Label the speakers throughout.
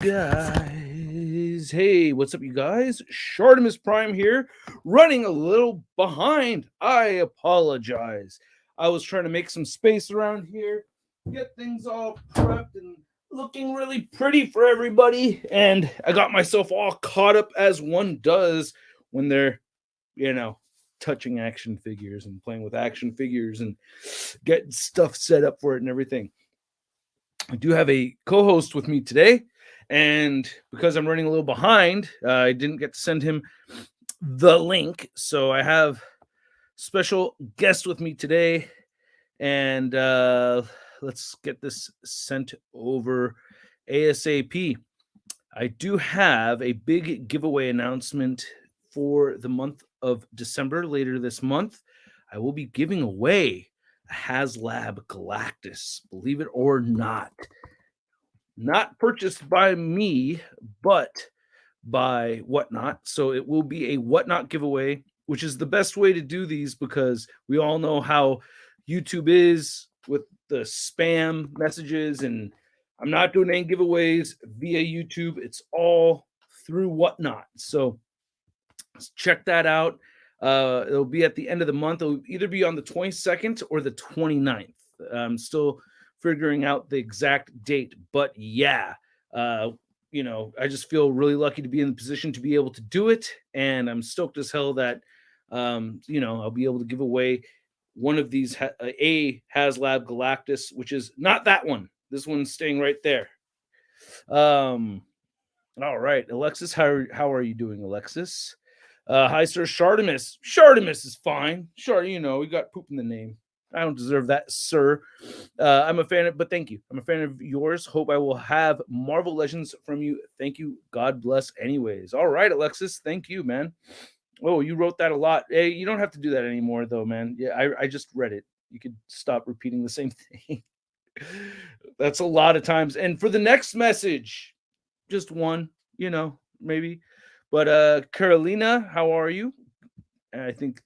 Speaker 1: Guys, hey, what's up, you guys? ShartimusPrime here, running a little behind. I apologize. I was trying to make some space around here, get things all prepped and looking really pretty for everybody, and I got myself all caught up as one does when they're, you know, touching action figures and playing with action figures and getting stuff set up for it and everything. I do have a co-host with me today, and because I'm running a little behind, I didn't get to send him the link, so I have special guest with me today, and let's get this sent over ASAP. I do have a big giveaway announcement for the month of December later this month. I will be giving away a HasLab Galactus, believe it or not purchased by me, but by Whatnot. So it will be a Whatnot giveaway, which is the best way to do these because we all know how YouTube is with the spam messages, and I'm not doing any giveaways via YouTube. It's all through Whatnot. So check that out. It'll be at the end of the month. It'll either be on the 22nd or the 29th. I'm still figuring out the exact date, but yeah, uh, I just feel really lucky to be in the position to be able to do it, and I'm stoked as hell that I'll be able to give away one of these a HasLab Galactus, which is not that one. This one's staying right there. Um, all right, Alexis, how are you doing, Alexis? Hi, sir. Shartimus. Shartimus is fine. We got poop in the name. I don't deserve that, sir. I'm a fan of, but thank you. I'm a fan of yours. Hope I will have Marvel Legends from you. Thank you. God bless. Anyways, all right, Alexis. Thank you, man. Oh, you wrote that a lot. Hey, you don't have to do that anymore, though, man. Yeah, I just read it. You could stop repeating the same thing. That's a lot of times. And for the next message, just one, maybe. But Carolina, how are you? And I think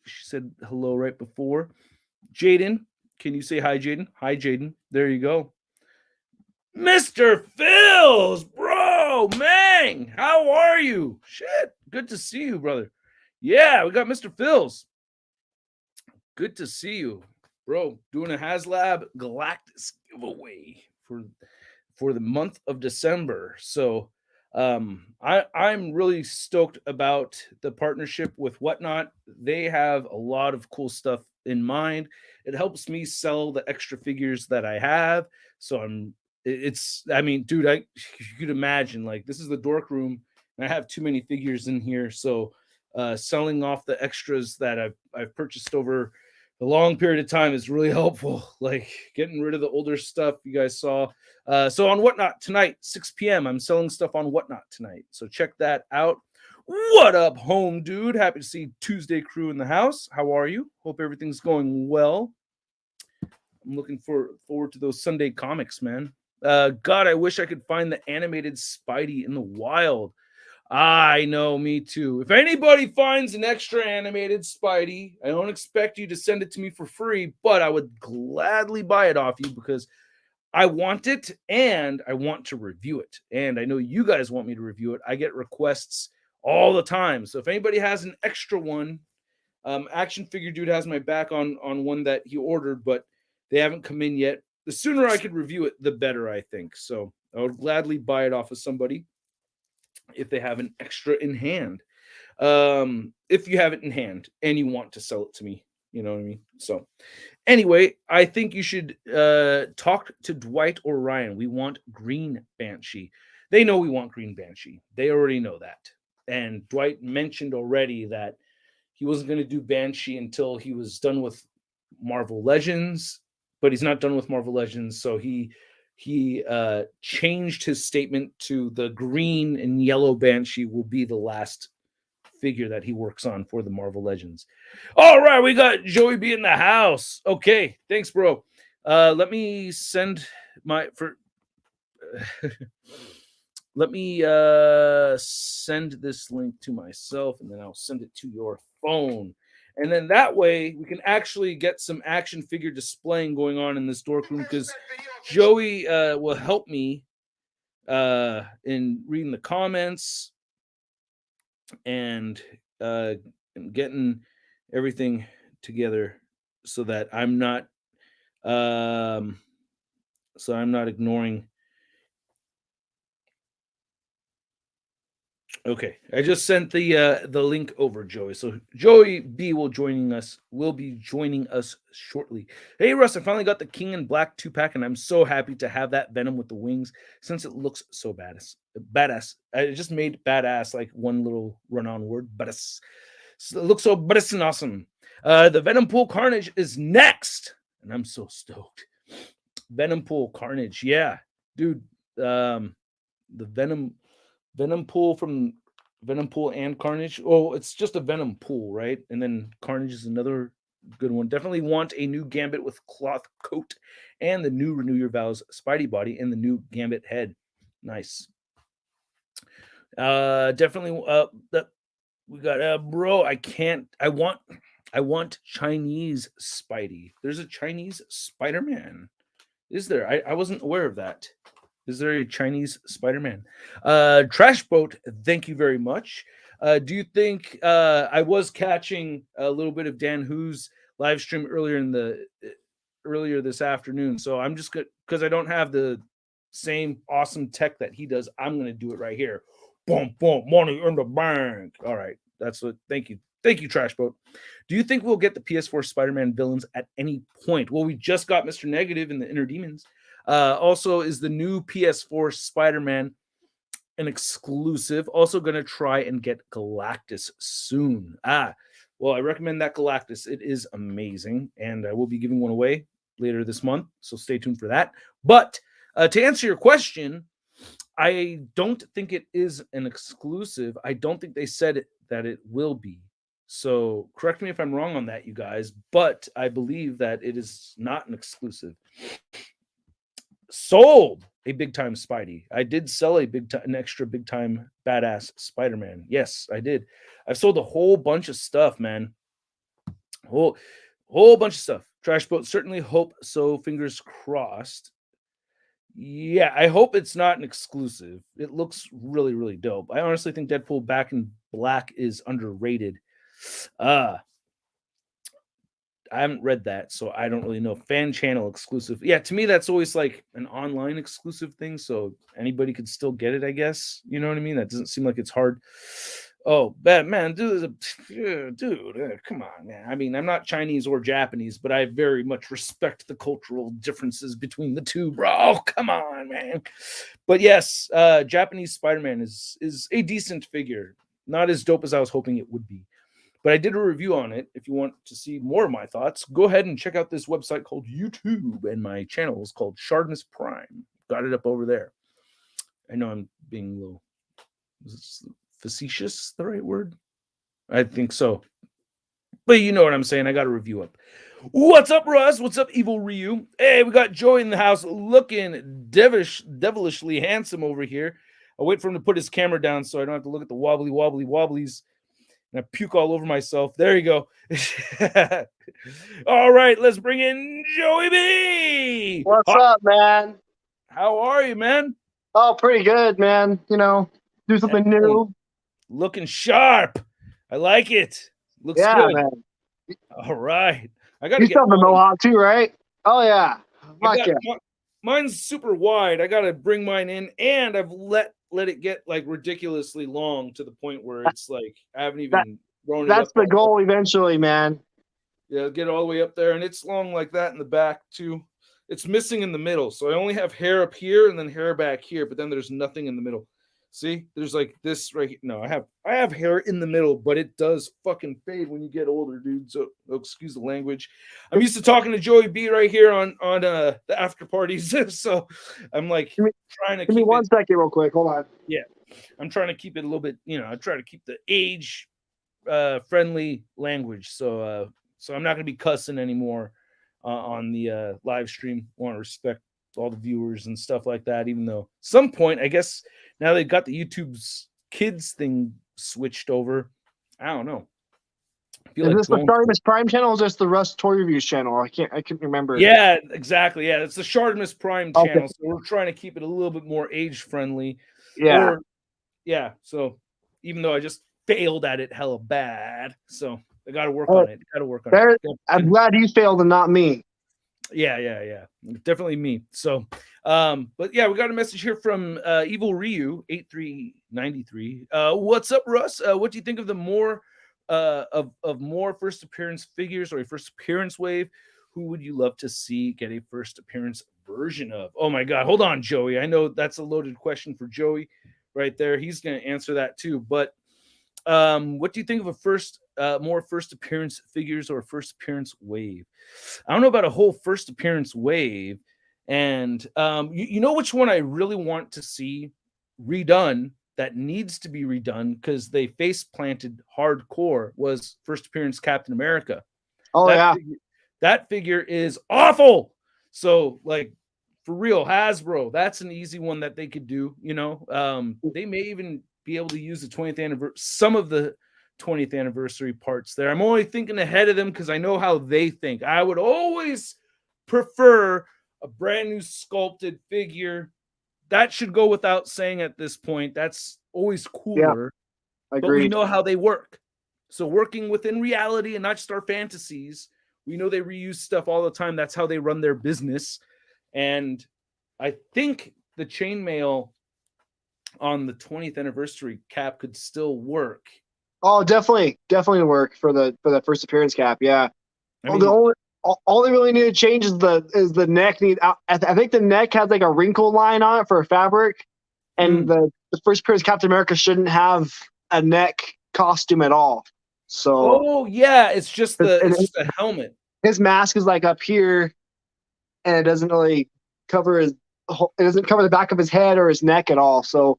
Speaker 1: she said hello right before. Jaden, can you say hi, Jaden? Hi, Jaden. There you go. Mr. Phils, bro, Mang, how are you? Shit, good to see you, brother. Yeah, we got Mr. Phils. Good to see you, bro. Doing a HasLab Galactus giveaway for the month of December. So I'm really stoked about the partnership with Whatnot. They have a lot of cool stuff in mind. It helps me sell the extra figures that I have. So I mean, dude, you could imagine, like, this is the dork room and I have too many figures in here. So selling off the extras that I've purchased over a long period of time is really helpful. Like getting rid of the older stuff you guys saw. So on Whatnot tonight, 6 p.m., I'm selling stuff on Whatnot tonight. So check that out. What up, home dude? Happy to see Tuesday crew in the house. How are you? Hope everything's going well. I'm looking forward to those Sunday comics, man. God, I wish I could find the animated Spidey in the wild. I know, me too. If anybody finds an extra animated Spidey, I don't expect you to send it to me for free, but I would gladly buy it off you because I want it and I want to review it. And I know you guys want me to review it. I get requests all the time. So if anybody has an extra one, Action Figure Dude has my back on one that he ordered, but they haven't come in yet. The sooner I could review it, the better, I think. So I would gladly buy it off of somebody if they have an extra in hand. If you have it in hand and you want to sell it to me, you know what I mean? So anyway, I think you should talk to Dwight or Ryan. We want Green Banshee. They know we want Green Banshee. They already know that. And Dwight mentioned already that he wasn't going to do Banshee until he was done with Marvel Legends, but he's not done with Marvel Legends, so he changed his statement to the green and yellow Banshee will be the last figure that he works on for the Marvel Legends. All right, we got Joey B in the house. Okay, thanks, bro. Let me send my for. Let me send this link to myself, and then I'll send it to your phone. And then that way we can actually get some action figure displaying going on in this dork room because Joey will help me in reading the comments and getting everything together so that um I'm not ignoring. Okay, I just sent the link over, Joey. So Joey B will be joining us shortly. Hey Russ, I finally got the King in Black 2-pack, and I'm so happy to have that Venom with the wings since it looks so badass. Badass. I just made badass like one little run-on word. Badass. So it looks so badass and awesome. The Venom Pool Carnage is next, and I'm so stoked. Venom Pool Carnage, yeah, dude. The Venom Pool from Venom Pool and Carnage. Oh, it's just a Venom Pool, right? And then Carnage is another good one. Definitely want a new Gambit with cloth coat and the new Renew Your Vows Spidey body and the new Gambit head. Nice. Definitely. That we got. Bro, I want Chinese Spidey. There's a Chinese Spider-Man. Is there? I wasn't aware of that. Is there a Chinese Spider-Man? Trash Boat, thank you very much. Do you think I was catching a little bit of Dan Who's live stream earlier this afternoon? So I'm just good because I don't have the same awesome tech that he does. I'm gonna do it right here. Boom, boom, money in the bank. All right, that's what. Thank you, Trash Boat. Do you think we'll get the PS4 Spider-Man villains at any point? Well, we just got Mr. Negative in the Inner Demons. Also, is the new PS4 Spider-Man an exclusive? Also, going to try and get Galactus soon. Well, I recommend that Galactus. It is amazing, and I will be giving one away later this month, so stay tuned for that. But to answer your question, I don't think it is an exclusive. I don't think they said that it will be. So correct me if I'm wrong on that, you guys, but I believe that it is not an exclusive. Sold a big time Spidey. I did sell an extra big time badass Spider-Man. Yes, I did. I've sold a whole bunch of stuff, man. Whole bunch of stuff. Trash Boat, certainly hope so. Fingers crossed. Yeah, I hope it's not an exclusive. It looks really, really dope. I honestly think Deadpool Back in Black is underrated. I haven't read that, so I don't really know. Fan channel exclusive. Yeah, to me, that's always like an online exclusive thing, so anybody could still get it, I guess. You know what I mean? That doesn't seem like it's hard. Oh, Batman, dude, come on, man. I mean, I'm not Chinese or Japanese, but I very much respect the cultural differences between the two, bro. Come on, man. But yes, Japanese Spider-Man is a decent figure. Not as dope as I was hoping it would be. But I did a review on it. If you want to see more of my thoughts, go ahead and check out this website called YouTube, and my channel is called ShartimusPrime. Got it up over there. I know I'm being a little facetious, the right word? I think so. But you know what I'm saying. I got a review up. What's up, Russ? What's up, Evil Ryu? Hey, we got Joey in the house looking devilishly handsome over here. I'll wait for him to put his camera down so I don't have to look at the wobblies. And I puke all over myself. There you go. All right, let's bring in Joey B.
Speaker 2: What's up, man?
Speaker 1: How are you, man?
Speaker 2: Oh, pretty good, man. You know, do something new.
Speaker 1: Looking sharp. I like it. Looks good.
Speaker 2: Man.
Speaker 1: All right. I got to
Speaker 2: You
Speaker 1: get
Speaker 2: still have the mohawk too, right? Oh, yeah.
Speaker 1: Mine's super wide. I got to bring mine in, and I've let it get like ridiculously long to the point where it's like I haven't even grown it up.
Speaker 2: That's the goal eventually, man.
Speaker 1: Yeah, get all the way up there, and it's long like that in the back too. It's missing in the middle, so I only have hair up here and then hair back here, but then there's nothing in the middle. See, there's like this right here. No, I have hair in the middle, but it does fucking fade when you get older, dude. So excuse the language. I'm used to talking to Joey B right here on the after parties, so I'm like trying to
Speaker 2: give me 1 second, real quick. Hold on.
Speaker 1: Yeah, I'm trying to keep it a little bit. I try to keep the age friendly language. So I'm not going to be cussing anymore on the live stream. I want to respect all the viewers and stuff like that, even though some point, I guess now they've got the YouTube's kids thing switched over. I don't know. I feel
Speaker 2: Is
Speaker 1: like
Speaker 2: this the
Speaker 1: going for it.
Speaker 2: ShartimusPrime channel or is this the Russ Toy Reviews channel? I can't remember.
Speaker 1: Yeah, exactly. Yeah, it's the ShartimusPrime
Speaker 2: Okay.
Speaker 1: channel, so we're trying to keep it a little bit more age friendly.
Speaker 2: Yeah.
Speaker 1: Or yeah, so even though I just failed at it hella bad, so I got to work on it. Got to work on it.
Speaker 2: There,
Speaker 1: Yeah,
Speaker 2: I'm glad you failed and not me.
Speaker 1: yeah. Definitely me. So, but yeah, we got a message here from Evil Ryu 8393. What's up, Russ? What do you think of the more of more first appearance figures or a first appearance wave? Who would you love to see get a first appearance version of? Oh my God, hold on, Joey. I know that's a loaded question for Joey right there. He's going to answer that too. But what do you think of a more first appearance figures or first appearance wave? I don't know about a whole first appearance wave. And you know which one I really want to see redone that needs to be redone because they face planted hardcore was first appearance Captain America.
Speaker 2: Oh yeah.
Speaker 1: That figure is awful. So like for real, Hasbro, that's an easy one that they could do. They may even be able to use the 20th anniversary, some of the 20th anniversary parts there. I'm only thinking ahead of them because I know how they think. I would always prefer a brand new sculpted figure. That should go without saying at this point. That's always cooler.
Speaker 2: Yeah,
Speaker 1: but we
Speaker 2: agreed.
Speaker 1: know how they work. So working within reality and not just our fantasies, we know they reuse stuff all the time. That's how they run their business. And I think the chainmail on the 20th anniversary cap could still work.
Speaker 2: Oh, definitely work for the first appearance cap. Yeah.
Speaker 1: I mean,
Speaker 2: All they really need to change is the neck. I think the neck has like a wrinkle line on it for fabric, and the first appearance Captain America shouldn't have a neck costume at all. So
Speaker 1: oh yeah, it's just a helmet.
Speaker 2: His mask is like up here, and it doesn't really cover the back of his head or his neck at all. So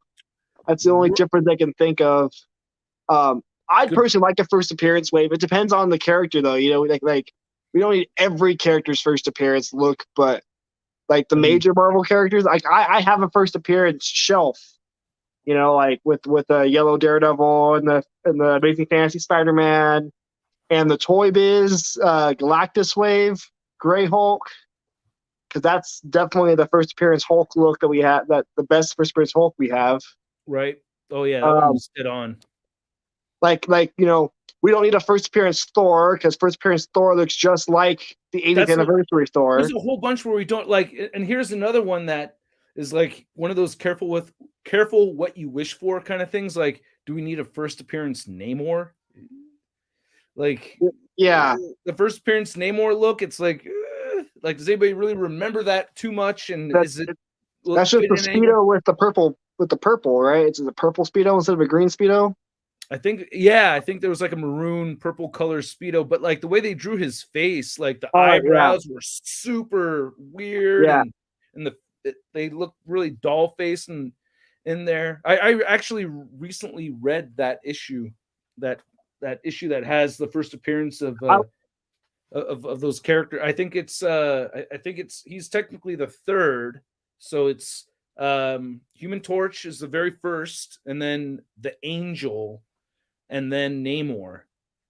Speaker 2: that's the only difference I can think of. I'd personally like a first appearance wave. It depends on the character, though. Like we don't need every character's first appearance look, but like the major Marvel characters, like I have a first appearance shelf. Like with the Yellow Daredevil and the Amazing Fantasy Spider-Man and the Toy Biz Galactus wave, Gray Hulk, because that's definitely the first appearance Hulk look that we have. That the best first appearance Hulk we have.
Speaker 1: Right. Oh yeah, that one was dead on.
Speaker 2: Like we don't need a first appearance Thor because first appearance Thor looks just like the 80th anniversary Thor.
Speaker 1: There's a whole bunch where we don't like, and here's another one that is like one of those careful what you wish for kind of things. Like, do we need a first appearance Namor? Like,
Speaker 2: yeah,
Speaker 1: the first appearance Namor look. It's like does anybody really remember that too much? And
Speaker 2: that's just the Speedo with the purple, right? It's a purple Speedo instead of a green Speedo.
Speaker 1: I think there was like a maroon purple color Speedo, but like the way they drew his face, like the eyebrows were super weird, and they look really doll face and in there. I actually recently read that issue that has the first appearance of those characters. I think it's he's technically the third, so it's Human Torch is the very first, and then the Angel, and then Namor.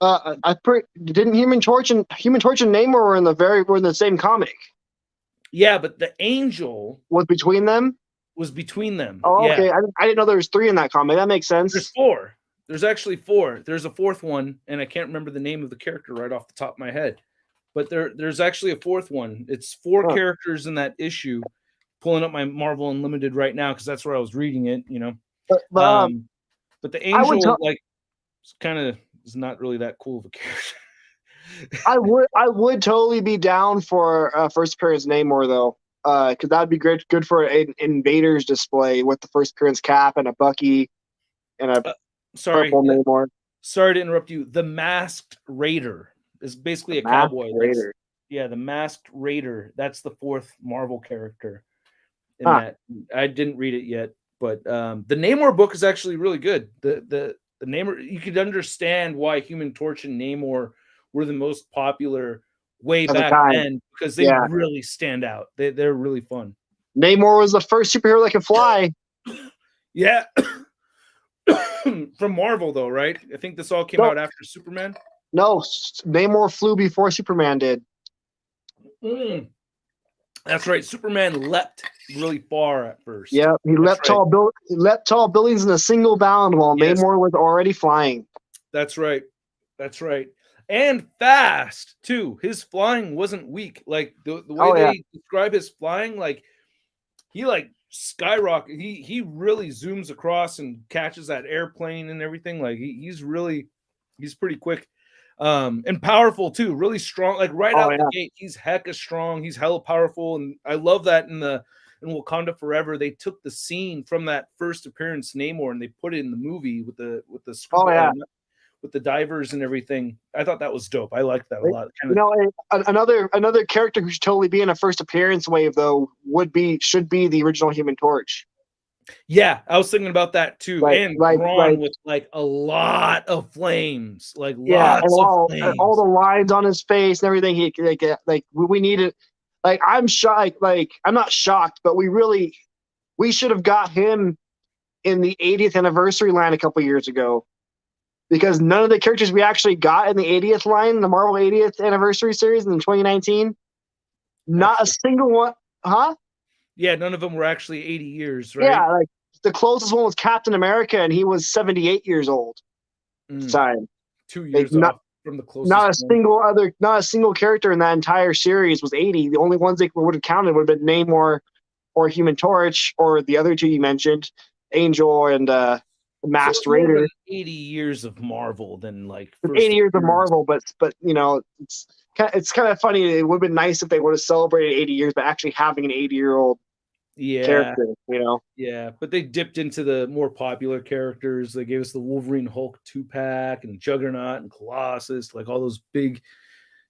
Speaker 2: Didn't Human Torch and Namor were in the same comic.
Speaker 1: Yeah, but the Angel
Speaker 2: was between them.
Speaker 1: Oh,
Speaker 2: okay. I didn't know there was 3 in that comic. That makes sense.
Speaker 1: There's 4. There's actually 4. There's a 4th one, and I can't remember the name of the character right off the top of my head. But there's actually a 4th one. It's 4 characters in that issue. Pulling up my Marvel Unlimited right now because that's where I was reading it. But the Angel kind of is not really that cool of a character.
Speaker 2: I would totally be down for first appearance Namor though, because that'd be good for an Invaders display with the first appearance cap and a Bucky and a purple Namor.
Speaker 1: Sorry to interrupt you. The Masked Raider is basically a cowboy. The Masked Raider. That's the 4th Marvel character. In that, I didn't read it yet, but the Namor book is actually really good. The Namor, you could understand why Human Torch and Namor were the most popular way back then because they really stand out. They're really fun.
Speaker 2: Namor was the first superhero that could fly.
Speaker 1: Yeah. From Marvel though, right? I think this all came out after Superman.
Speaker 2: No, Namor flew before Superman did.
Speaker 1: Mm, that's right. Superman leapt really far at first.
Speaker 2: Yeah, he
Speaker 1: That's
Speaker 2: leapt
Speaker 1: right.
Speaker 2: he leapt tall buildings in a single bound while
Speaker 1: Yes,
Speaker 2: Namor was already flying.
Speaker 1: that's right. That's right. And fast too. His flying wasn't weak. Like the way
Speaker 2: Oh yeah,
Speaker 1: they describe his flying, like he like skyrocket. He really zooms across and catches that airplane and everything. Like he's pretty quick. And powerful too, really strong. Like right
Speaker 2: oh
Speaker 1: out the
Speaker 2: yeah.
Speaker 1: gate, he's hecka strong. He's hella powerful, and I love that in Wakanda Forever, they took the scene from that first appearance Namor and they put it in the movie with the
Speaker 2: Oh
Speaker 1: scuba
Speaker 2: yeah.
Speaker 1: with the divers and everything. I thought that was dope. I liked that a lot. Kind
Speaker 2: You
Speaker 1: of
Speaker 2: know, another character who should totally be in a first appearance wave though should be the original Human Torch.
Speaker 1: yeah, I was thinking about that too.
Speaker 2: Like
Speaker 1: And
Speaker 2: like
Speaker 1: drawn
Speaker 2: like
Speaker 1: with like a lot of flames, like
Speaker 2: yeah, and
Speaker 1: lots of
Speaker 2: all the
Speaker 1: flames.
Speaker 2: lines on his face and everything. He like we needed. Like I'm shocked. Like I'm not shocked, but we should have got him in the 80th anniversary line a couple years ago because none of the characters we actually got in the 80th line, the Marvel 80th anniversary series in 2019, not a
Speaker 1: Actually,
Speaker 2: single one, huh?
Speaker 1: yeah, none of them were actually 80 years, right?
Speaker 2: Yeah, like the closest one was Captain America, and he was 78 years old at the
Speaker 1: Mm,
Speaker 2: time.
Speaker 1: two
Speaker 2: Like
Speaker 1: years off from the
Speaker 2: not
Speaker 1: closest
Speaker 2: a
Speaker 1: one.
Speaker 2: not a single character in that entire series was 80. The only ones they would have counted would have been Namor or Human Torch or the other two you mentioned, Angel and
Speaker 1: So
Speaker 2: Masked
Speaker 1: it's more than
Speaker 2: Raider.
Speaker 1: 80 years of Marvel than like
Speaker 2: It's
Speaker 1: first
Speaker 2: 80 years of
Speaker 1: appearance.
Speaker 2: Marvel, but you know it's kind of funny. It would have been nice if they would have celebrated 80 years, but actually having an 80-year-old
Speaker 1: Yeah,
Speaker 2: character. You know,
Speaker 1: yeah, but they dipped into the more popular characters. They gave us the Wolverine Hulk 2-pack and Juggernaut and Colossus, like all those big,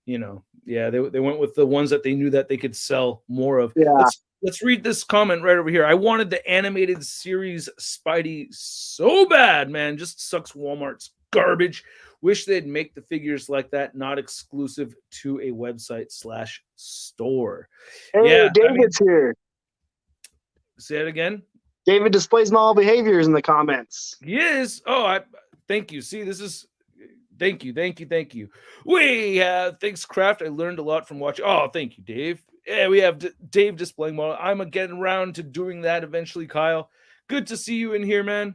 Speaker 1: yeah, they went with the ones that they knew that they could sell more of.
Speaker 2: yeah.
Speaker 1: Let's read this comment right over here. I wanted the animated series Spidey so bad, man. Just sucks Walmart's garbage. Wish they'd make the figures like that, not exclusive to a website/store.
Speaker 2: Hey,
Speaker 1: Yeah, I mean,
Speaker 2: David's here.
Speaker 1: say it again.
Speaker 2: David displays model behaviors in the comments.
Speaker 1: He is. Oh, I thank you. See, this is thank you. We have thanks, Craft. I learned a lot from watching. Oh, thank you, Dave. Yeah, we have Dave displaying model. I'm getting around to doing that eventually, Kyle. Good to see you in here, man.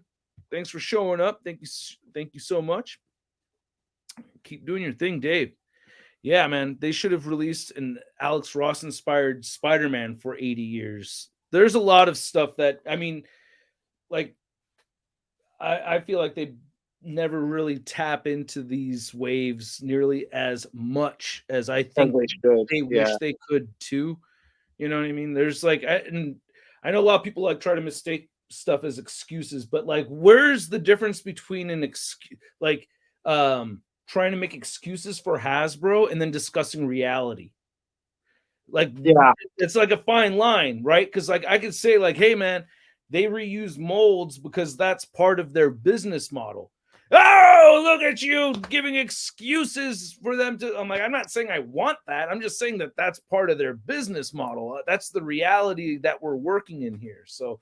Speaker 1: Thanks for showing up. Thank you so much. Keep doing your thing, Dave. Yeah, man. They should have released an Alex Ross inspired Spider-Man for 80 years. There's a lot of stuff that I mean, like I feel like they never really tap into these waves nearly as much as I
Speaker 2: As
Speaker 1: think
Speaker 2: they should.
Speaker 1: they
Speaker 2: Yeah.
Speaker 1: wish they could too. You know what I mean? There's like, and I know a lot of people like try to mistake stuff as excuses, but like, where's the difference between an excuse, like, trying to make excuses for Hasbro and then discussing reality? Like,
Speaker 2: Yeah.
Speaker 1: it's like a fine line, right? Because like I could say, like, hey man, they reuse molds because that's part of their business model. Oh, look at you giving excuses for them to. I'm like, I'm not saying I want that. I'm just saying that that's part of their business model. That's the reality that we're working in here. So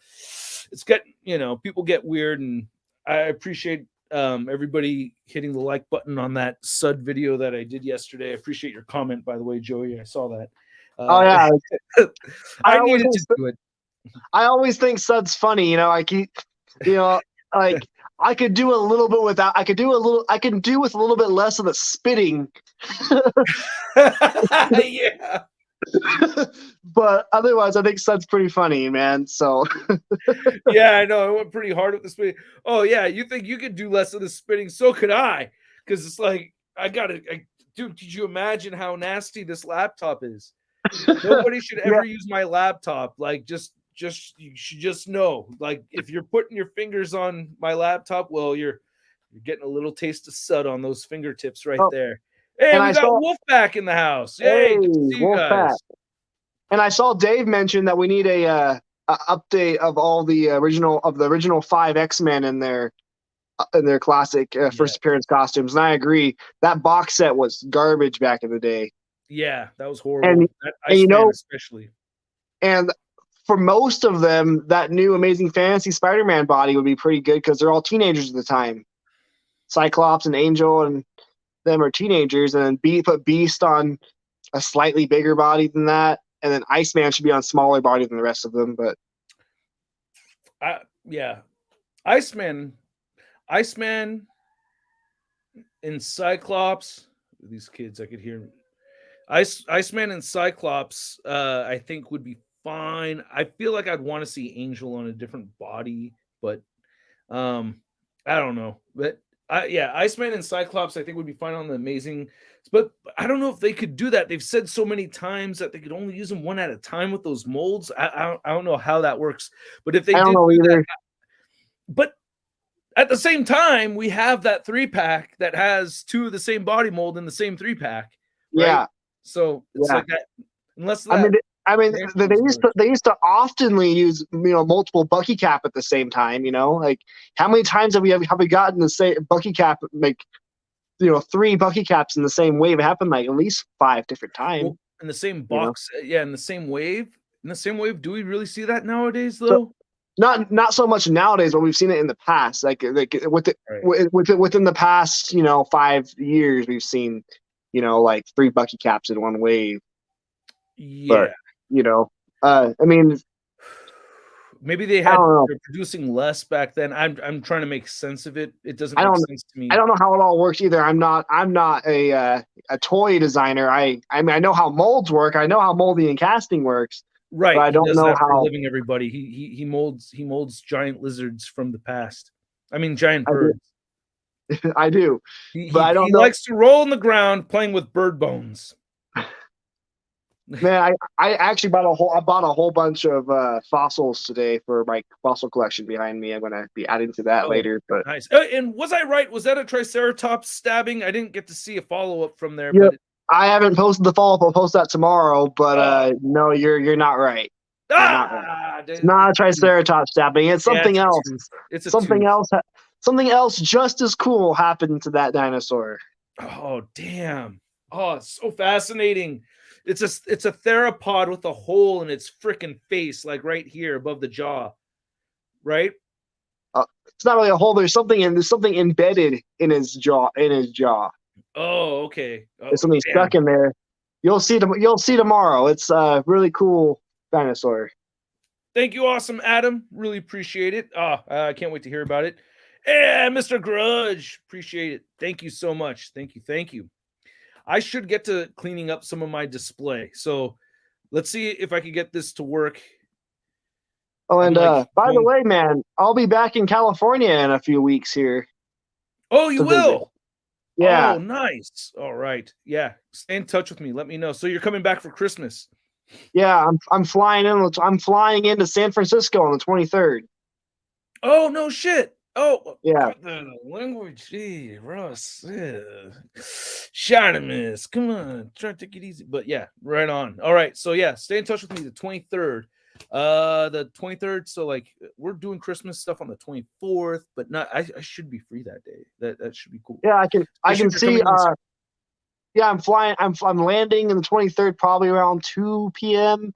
Speaker 1: it's getting, people get weird, and I appreciate everybody hitting the like button on that Sud video that I did yesterday. I appreciate your comment, by the way, Joey. I saw that.
Speaker 2: Oh yeah. I
Speaker 1: I
Speaker 2: always
Speaker 1: needed
Speaker 2: think,
Speaker 1: to do it.
Speaker 2: I always think Sud's funny. You know, like you know, like I could do a little bit without. I can do with a little bit less of the spitting.
Speaker 1: Yeah.
Speaker 2: But otherwise, I think Sud's pretty funny, man. So
Speaker 1: Yeah, I know. I went pretty hard with the spitting. Oh, yeah. You think you could do less of the spitting? So could I. Because it's like, dude, could you imagine how nasty this laptop is? Nobody should
Speaker 2: yeah.
Speaker 1: ever use my laptop. Like, you should just know. Like, if you're putting your fingers on my laptop, well, you're getting a little taste of Sud on those fingertips right
Speaker 2: Oh,
Speaker 1: there. Hey,
Speaker 2: and
Speaker 1: we
Speaker 2: I
Speaker 1: got
Speaker 2: saw.
Speaker 1: Wolf back in the house. Hey,
Speaker 2: Hey,
Speaker 1: good to see you
Speaker 2: Wolfpack.
Speaker 1: guys.
Speaker 2: And I saw Dave mention that we need a update of all the original 5 X-Men in their classic
Speaker 1: Yeah.
Speaker 2: first appearance costumes. And I agree. That box set was garbage back in the day.
Speaker 1: Yeah, that was
Speaker 2: And
Speaker 1: horrible. That
Speaker 2: and you
Speaker 1: Iceman
Speaker 2: know,
Speaker 1: especially.
Speaker 2: and for most of them, that new Amazing Fantasy Spider-Man body would be pretty good because they're all teenagers at the time. Cyclops and Angel and them are teenagers, and then put Beast on a slightly bigger body than that, and then Iceman should be on smaller body than the rest of them. But
Speaker 1: yeah, Iceman and Cyclops. These kids, I could hear. Iceman and Cyclops, I think would be fine. I feel like I'd want to see Angel on a different body, but I don't know. But yeah, Iceman and Cyclops, I think would be fine on the Amazing. But I don't know if they could do that. They've said so many times that they could only use them one at a time with those molds. I don't know how that works. But if they
Speaker 2: I don't
Speaker 1: did
Speaker 2: know
Speaker 1: do
Speaker 2: either.
Speaker 1: that, but at the same time, we have that 3-pack that has 2 of the same body mold in the same 3-pack. Right?
Speaker 2: Yeah.
Speaker 1: So it's like that. Unless
Speaker 2: that, they used to oftenly use multiple Bucky Cap at the same time. Like how many times have we gotten the same Bucky Cap, like 3 Bucky Caps in the same wave? It happened like at least 5 different times.
Speaker 1: Well, in the same box, yeah, in the same wave. In the same wave, do we really see that nowadays though?
Speaker 2: So, not so much nowadays, but we've seen it in the past. Like within the past 5 years, we've seen like 3 Bucky Caps in one wave.
Speaker 1: Yeah.
Speaker 2: But, I mean,
Speaker 1: maybe they're producing less back then. I'm trying to make sense of it. It doesn't make sense to me.
Speaker 2: I don't know how it all works either. I'm not a toy designer. I mean, I know how molds work. I know how molding and casting works.
Speaker 1: Right.
Speaker 2: But I don't know how
Speaker 1: living everybody. He molds giant lizards from the past. I mean giant birds.
Speaker 2: I do.
Speaker 1: But I don't know. He likes to roll on the ground playing with bird bones.
Speaker 2: Man, I actually bought a whole bunch of fossils today for my fossil collection behind me. I'm gonna be adding to that later. But
Speaker 1: nice. And was I right? Was that a Triceratops stabbing? I didn't get to see a follow-up from there.
Speaker 2: But I haven't posted the follow-up. I'll post that tomorrow. But no, you're not right. It's not a Triceratops stabbing. It's something else.
Speaker 1: It's
Speaker 2: something else. Something else just as cool happened to that dinosaur.
Speaker 1: Oh damn! Oh, it's so fascinating. It's a theropod with a hole in its freaking face, like right here above the jaw, right?
Speaker 2: It's not really a hole. There's something embedded in his jaw.
Speaker 1: Oh, okay.
Speaker 2: There's something stuck in there. You'll see tomorrow. It's a really cool dinosaur.
Speaker 1: Thank you, awesome Adam. Really appreciate it. I can't wait to hear about it. Yeah, Mr. Grudge, appreciate it. Thank you so much. Thank you. I should get to cleaning up some of my display. So let's see if I can get this to work.
Speaker 2: Oh, and by the way, man, I'll be back in California in a few weeks here.
Speaker 1: Oh, you will?
Speaker 2: Yeah.
Speaker 1: Oh, nice. All right. Yeah. Stay in touch with me. Let me know. So you're coming back for Christmas?
Speaker 2: Yeah, I'm flying in. I'm flying into San Francisco on the 23rd.
Speaker 1: Oh, no shit. Oh,
Speaker 2: yeah.
Speaker 1: The language, gee, Russ. Shartimus, come on, try to take it easy. But yeah, right on. All right, so yeah, stay in touch with me the 23rd. The 23rd. So like, we're doing Christmas stuff on the 24th, but not. I should be free that day. That should be cool.
Speaker 2: Yeah, I can see. Yeah, I'm flying. I'm landing on the 23rd, probably around 2 p.m.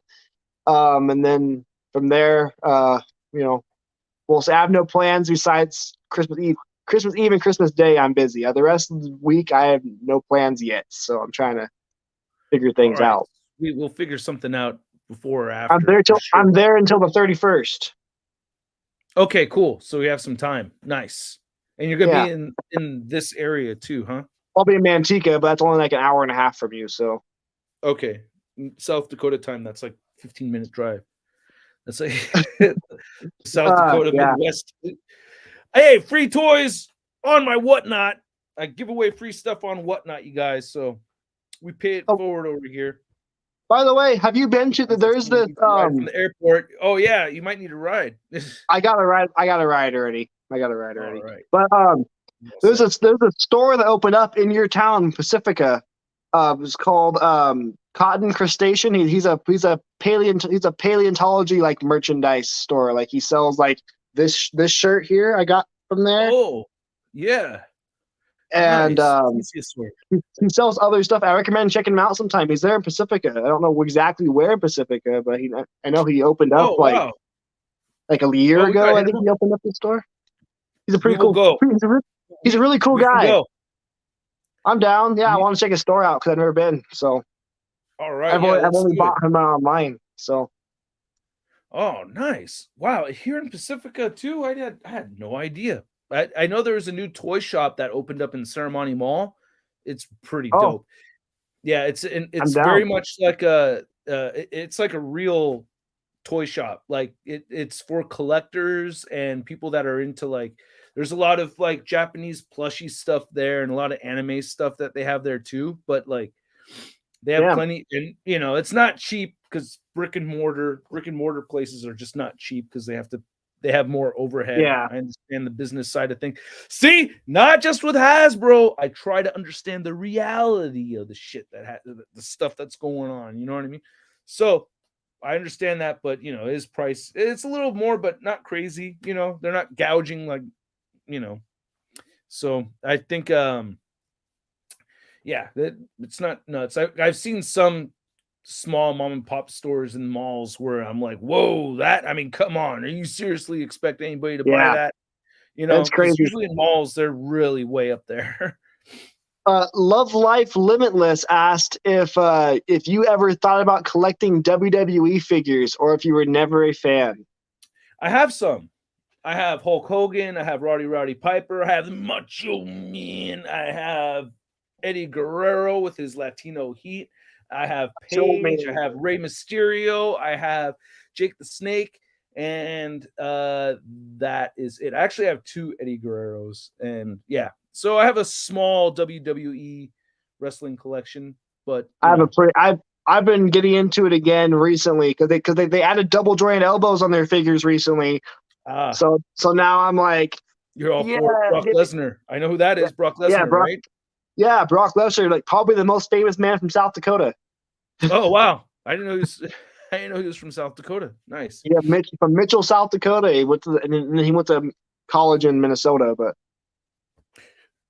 Speaker 2: And then from there, well, so I have no plans besides Christmas Eve. Christmas Eve and Christmas Day, I'm busy. The rest of the week, I have no plans yet. So I'm trying to figure things out.
Speaker 1: We will figure something out before or after.
Speaker 2: I'm there until the 31st.
Speaker 1: Okay, cool. So we have some time. Nice. And you're gonna be in this area too, huh?
Speaker 2: I'll be in Manteca, but that's only like an hour and a half from you. So.
Speaker 1: Okay, South Dakota time. That's like 15-minute drive. That's like South Dakota, Midwest. Hey, free toys on my Whatnot. I give away free stuff on Whatnot, you guys. So we pay it forward over here.
Speaker 2: By the way, have you been to there's this
Speaker 1: from the airport? Oh yeah, you might need a ride.
Speaker 2: I got a ride already. All right. But there's a store that opened up in your town, Pacifica. It's called Cotton Crustacean. He's a paleontology like merchandise store. Like he sells like this shirt here I got from there.
Speaker 1: Oh, yeah.
Speaker 2: And nice. He sells other stuff. I recommend checking him out sometime. He's there in Pacifica. I don't know exactly where in Pacifica, but I know he opened up like a year ago. I think he opened up the store. He's a pretty cool. He's a really cool guy. I'm down. Yeah, I want to check his store out because I've never been. So
Speaker 1: All right, yeah,
Speaker 2: I've
Speaker 1: let's
Speaker 2: only
Speaker 1: do it.
Speaker 2: bought him online. So
Speaker 1: Oh, nice. Wow, here in Pacifica too, I had no idea. I know there was a new toy shop that opened up in Ceremony Mall. It's pretty
Speaker 2: oh,
Speaker 1: dope. Yeah,
Speaker 2: I'm
Speaker 1: it's very
Speaker 2: down.
Speaker 1: much like it's like a real toy shop. Like it's for collectors and people that are into like there's a lot of like Japanese plushy stuff there and a lot of anime stuff that they have there too, but like they have
Speaker 2: Damn.
Speaker 1: plenty and it's not cheap because brick and mortar places are just not cheap because they have more overhead.
Speaker 2: Yeah.
Speaker 1: I understand the business side of things. See, not just with Hasbro, I try to understand the reality of the shit the stuff that's going on. You know what I mean? So I understand that, but his price it's a little more, but not crazy. They're not gouging like you know. So I think yeah, it's not nuts. I've seen some small mom and pop stores in malls where I'm like, whoa, I mean, come on, are you seriously expect anybody to buy
Speaker 2: Yeah.
Speaker 1: that?
Speaker 2: That's
Speaker 1: Because
Speaker 2: crazy.
Speaker 1: usually in malls they're really way up there.
Speaker 2: Love Life Limitless asked if you ever thought about collecting WWE figures or if you were never a fan.
Speaker 1: I have some. I have Hulk Hogan. I have Rowdy Piper. I have the Macho Man. I have Eddie Guerrero with his Latino heat. I have
Speaker 2: So
Speaker 1: Paige. I
Speaker 2: man,
Speaker 1: have Rey Mysterio. I have Jake the Snake. And that is it. I actually have 2 Eddie Guerreros. And yeah. So I have a small WWE wrestling collection. But,
Speaker 2: I have a pretty. I've been getting into it again recently because they added double jointed elbows on their figures recently.
Speaker 1: ah,
Speaker 2: So now I'm like,
Speaker 1: you're all
Speaker 2: yeah,
Speaker 1: for Brock Lesnar. I know who that is. Brock
Speaker 2: yeah,
Speaker 1: Lesnar,
Speaker 2: Brock,
Speaker 1: right?
Speaker 2: yeah, Brock Lesnar, like probably the most famous man from South Dakota.
Speaker 1: Oh wow! I didn't know he was. I didn't know he was from South Dakota. Nice.
Speaker 2: Yeah, from Mitchell, South Dakota. And then he went to college in Minnesota. But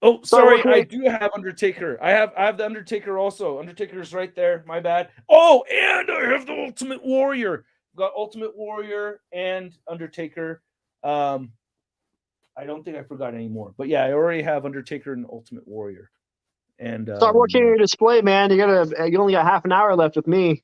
Speaker 1: Oh,
Speaker 2: sorry, what
Speaker 1: sorry.
Speaker 2: can
Speaker 1: I
Speaker 2: we?
Speaker 1: do have Undertaker. I have the Undertaker also. Undertaker's right there. My bad. Oh, and I have the Ultimate Warrior. I've got Ultimate Warrior and Undertaker. Um, I don't think I forgot any more. But yeah, I already have Undertaker and Ultimate Warrior. And
Speaker 2: Start working on your display, man. You only got half an hour left with me.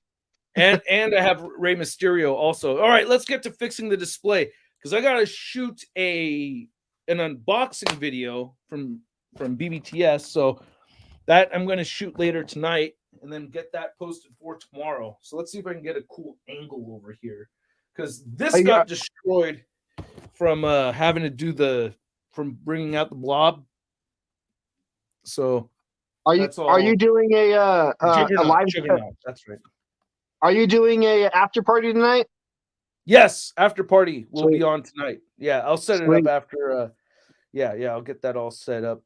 Speaker 1: and I have Rey Mysterio also. All right, let's get to fixing the display because I gotta shoot an unboxing video from BBTS. So that I'm gonna shoot later tonight and then get that posted for tomorrow. So let's see if I can get a cool angle over here because
Speaker 2: Are
Speaker 1: this
Speaker 2: you,
Speaker 1: got destroyed from having to do from bringing out the blob. So that's
Speaker 2: are you
Speaker 1: all.
Speaker 2: doing a
Speaker 1: Juggernaut,
Speaker 2: live?
Speaker 1: Juggernaut. That's right.
Speaker 2: Are you doing a after party tonight?
Speaker 1: Yes, after party will be
Speaker 2: Sweet,
Speaker 1: on tonight. Yeah, I'll set it up
Speaker 2: sweet.
Speaker 1: after. Yeah, I'll get that all set up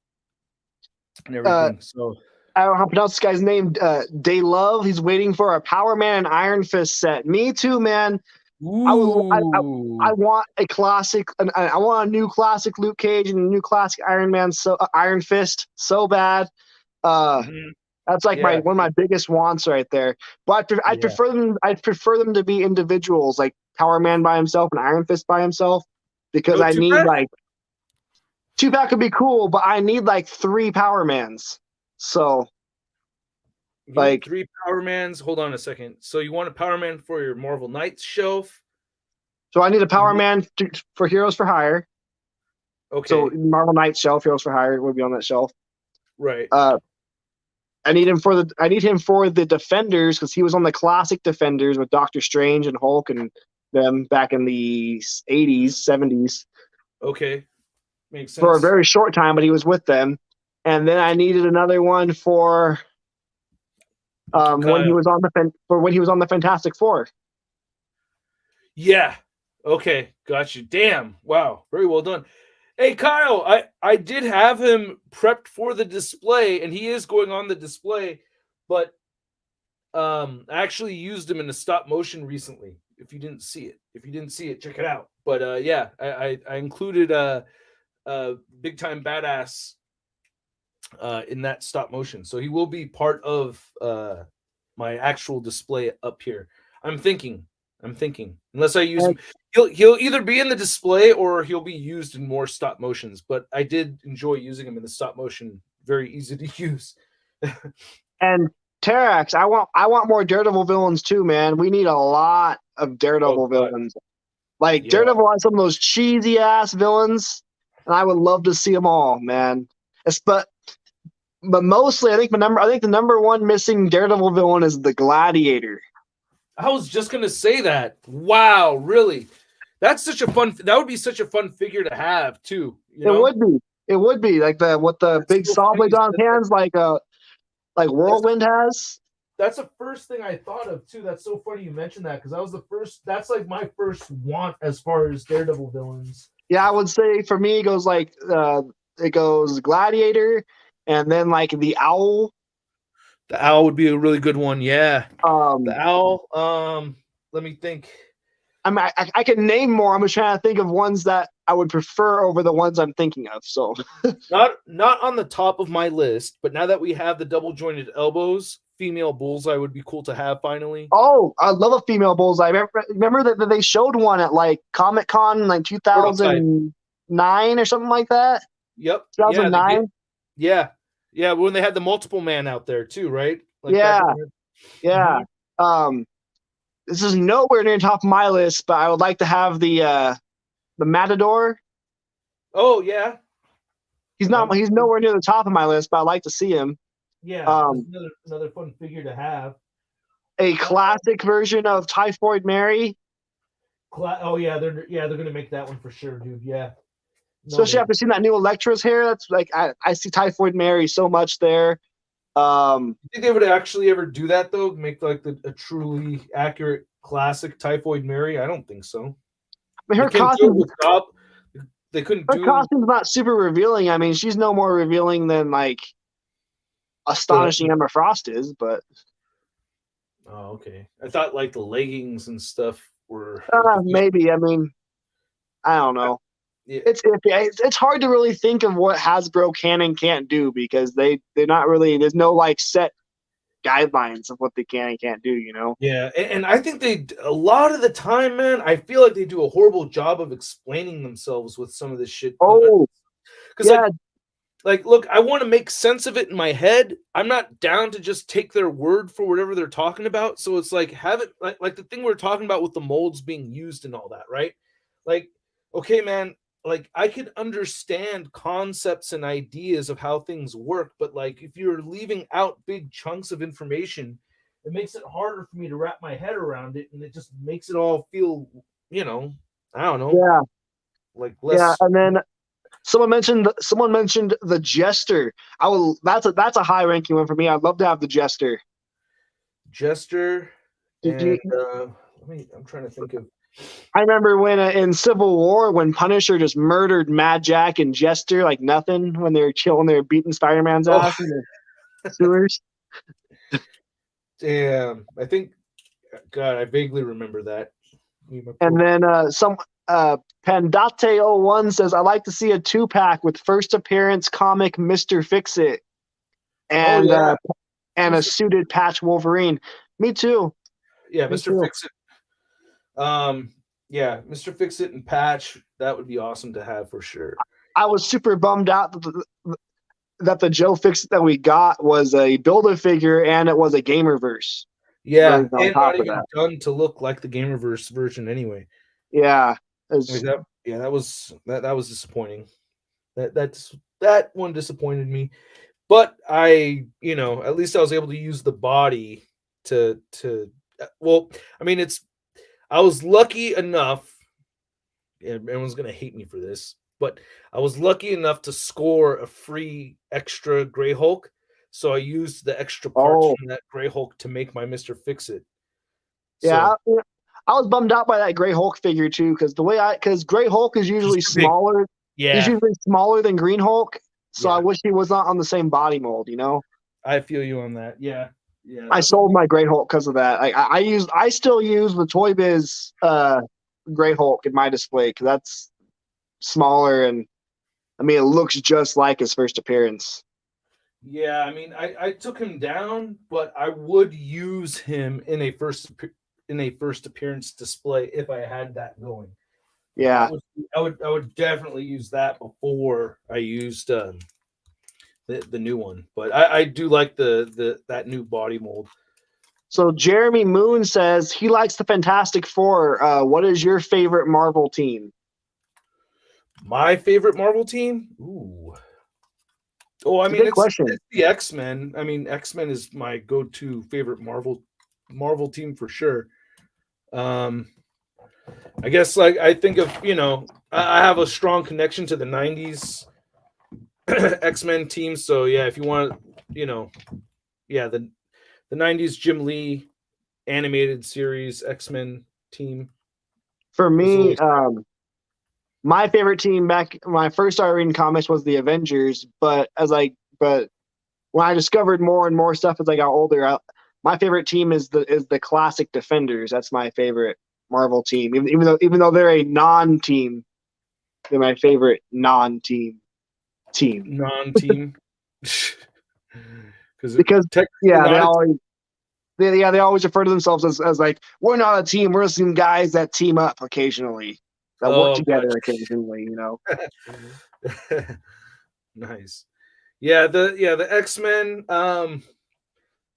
Speaker 1: and
Speaker 2: Uh,
Speaker 1: everything. So,
Speaker 2: I don't know how to pronounce this guy's name. Day Love. He's waiting for a Power Man and Iron Fist set. Me too, man. I would. I
Speaker 1: ooh,
Speaker 2: want a classic. I want a new classic Luke Cage and a new classic Iron Man. So Iron Fist so bad. Uh,
Speaker 1: mhm,
Speaker 2: that's like my
Speaker 1: yeah,
Speaker 2: one of my biggest wants right there. But I'd
Speaker 1: yeah.
Speaker 2: prefer them. I'd prefer them to be individuals, like Power Man by himself and Iron Fist by himself, because
Speaker 1: No
Speaker 2: I
Speaker 1: two
Speaker 2: need
Speaker 1: pack.
Speaker 2: like two pack would be cool, but I need like 3 Power Mans. So
Speaker 1: You need
Speaker 2: like
Speaker 1: 3 Power Mans. Hold on a second. So you want a Power Man for your Marvel Knights shelf?
Speaker 2: so I need a Power
Speaker 1: You
Speaker 2: Man for Heroes for Hire. So
Speaker 1: okay,
Speaker 2: Marvel Knights shelf, Heroes for Hire would be on that shelf.
Speaker 1: right?
Speaker 2: Uh, I need him for the Defenders because he was on the classic Defenders with Doctor Strange and Hulk and them back in the 80s, 70s
Speaker 1: Okay, makes
Speaker 2: for a
Speaker 1: sense.
Speaker 2: very short time, but he was with them. And then I needed another one for when he
Speaker 1: Kyle.
Speaker 2: was on the Fantastic Four.
Speaker 1: Yeah. Okay, got you. Damn. Wow. Very well done. Hey Kyle, I did have him prepped for the display, and he is going on the display, but I actually used him in a stop motion recently. If you didn't see it, check it out. But yeah, I included big time badass in that stop motion, so he will be part of my actual display up here. I'm thinking, unless I use
Speaker 2: And,
Speaker 1: him, he'll either be in the display or he'll be used in more stop motions. But I did enjoy using him in the stop motion very easy to use.
Speaker 2: And Terax, I want more Daredevil villains too, man. We need a lot of Daredevil villains. Like
Speaker 1: Yeah.
Speaker 2: Daredevil has some of those cheesy ass villains, and I would love to see them all, man. But mostly, I think the number one missing Daredevil villain is the Gladiator.
Speaker 1: I was just gonna say that. Wow, really? That would be such a fun figure to have too.
Speaker 2: It would be. It would be like the
Speaker 1: That's
Speaker 2: big
Speaker 1: so
Speaker 2: saw
Speaker 1: funny
Speaker 2: blades
Speaker 1: you
Speaker 2: on
Speaker 1: said that.
Speaker 2: hands, like Whirlwind has.
Speaker 1: That's the first thing I thought of too. That's so funny you mentioned that because that was the first. That's like my first want as far as Daredevil villains.
Speaker 2: Yeah, I would say for me it goes Gladiator, and then like the Owl.
Speaker 1: The owl would be a really good one. Yeah, the
Speaker 2: Um,
Speaker 1: owl. Let me think.
Speaker 2: I mean, I can name more. I'm just trying to think of ones that I would prefer over the ones I'm thinking of. So,
Speaker 1: Not on the top of my list, but now that we have the double jointed elbows, female bullseye would be cool to have finally.
Speaker 2: oh, I love a female bullseye. Remember that they showed one at like Comic Con like
Speaker 1: Prototype.
Speaker 2: 2009 or something like that.
Speaker 1: Yep. Yeah.
Speaker 2: 2009.
Speaker 1: Yeah. Yeah. When they had the multiple man out there too, right? Like
Speaker 2: Yeah,
Speaker 1: back
Speaker 2: yeah. Um, this is nowhere near the top of my list, but I would like to have the Matador.
Speaker 1: Oh yeah.
Speaker 2: He's nowhere near the top of my list, but I'd like to see him.
Speaker 1: Yeah.
Speaker 2: Um,
Speaker 1: Another fun figure to have.
Speaker 2: a classic version of Typhoid Mary.
Speaker 1: Oh yeah, they're gonna make that one for sure, dude. Yeah.
Speaker 2: Especially after seeing that new Elektra's hair, that's like I see Typhoid Mary so much there.
Speaker 1: You think they would actually ever do that though? Make like a truly accurate classic Typhoid Mary? I don't think so.
Speaker 2: I mean,
Speaker 1: They couldn't do it with Cobb. They couldn't
Speaker 2: her
Speaker 1: do
Speaker 2: costume's not super revealing. I mean, she's no more revealing than like Astonishing Emma Frost is, but
Speaker 1: oh, okay. I thought like the leggings and stuff were
Speaker 2: maybe. I mean, I don't know.
Speaker 1: Yeah.
Speaker 2: It's hard to really think of what Hasbro can and can't do because they're not really. There's no like set guidelines of what they can and can't do. You know.
Speaker 1: Yeah, and I think a lot of the time, man, I feel like they do a horrible job of explaining themselves with some of this shit.
Speaker 2: Oh,
Speaker 1: because like, look, I want to make sense of it in my head. I'm not down to just take their word for whatever they're talking about. So it's like have it like the thing we we're talking about with the molds being used and all that, right? Like, okay, man, like I could understand concepts and ideas of how things work, but like if you're leaving out big chunks of information, it makes it harder for me to wrap my head around it, and it just makes it all feel, I don't know,
Speaker 2: yeah,
Speaker 1: like less.
Speaker 2: yeah, and then someone mentioned the Jester. That's a high ranking one for me. I'd love to have the Jester.
Speaker 1: And I'm trying to think of.
Speaker 2: I remember when in Civil War when Punisher just murdered Mad Jack and Jester like nothing when they were beating Spider-Man's ass in the sewers.
Speaker 1: Damn, I think. God, I vaguely remember that.
Speaker 2: And then Pandate01 says, "I like to see a 2-pack with first appearance comic Mr. Fix-It and and a suited Patch Wolverine." Me too.
Speaker 1: Yeah, Mr. Fix-It. Yeah, Mr. Fix-It and Patch, that would be awesome to have for sure.
Speaker 2: I was super bummed out that the Joe Fix-It that we got was a Build-A-Figure and it was a Gamerverse.
Speaker 1: Yeah, and not even done to look like the Gamerverse version anyway.
Speaker 2: Yeah.
Speaker 1: That was disappointing. That one disappointed me. But at least I was able to use the body to well, I mean I was lucky enough, everyone's gonna hate me for this, but I was lucky enough to score a free extra Grey Hulk. So I used the extra parts from that Grey Hulk to make my Mr. Fix-It.
Speaker 2: Yeah, so, I was bummed out by that Grey Hulk figure too, because Grey Hulk is usually smaller.
Speaker 1: Yeah,
Speaker 2: he's usually smaller than Green Hulk. So I wish he was not on the same body mold.
Speaker 1: I feel you on that. Yeah.
Speaker 2: I sold my Grey Hulk because of that. I still use the Toy Biz Grey Hulk in my display because that's smaller and I mean it looks just like his first appearance.
Speaker 1: Yeah, I mean, I took him down, but I would use him in a first appearance display if I had that going.
Speaker 2: Yeah,
Speaker 1: I would definitely use that before I used the new one. But I do like the that new body mold.
Speaker 2: So Jeremy Moon says he likes the Fantastic Four. What is your favorite Marvel team?
Speaker 1: My favorite Marvel team? Ooh. Oh, I
Speaker 2: It's a
Speaker 1: mean
Speaker 2: good question.
Speaker 1: it's the X-Men. I mean, X-Men is my go-to favorite Marvel team for sure. Um I guess like I think of, I have a strong connection to the 90s X-Men team, so yeah, if you want, you know, yeah, the 90s Jim Lee animated series X-Men team
Speaker 2: For
Speaker 1: was
Speaker 2: me,
Speaker 1: always
Speaker 2: my favorite team back when I first started reading comics was the Avengers. But when I discovered more and more stuff as I got older, my favorite team is the classic Defenders. That's my favorite Marvel team. Even though they're a non-team, they're my favorite non-team
Speaker 1: non-team because
Speaker 2: because
Speaker 1: technically
Speaker 2: yeah,
Speaker 1: not a
Speaker 2: they always refer to themselves as like, we're not a team, we're some guys that team up occasionally, that work
Speaker 1: oh
Speaker 2: together
Speaker 1: gosh.
Speaker 2: occasionally.
Speaker 1: Nice. The X-Men, and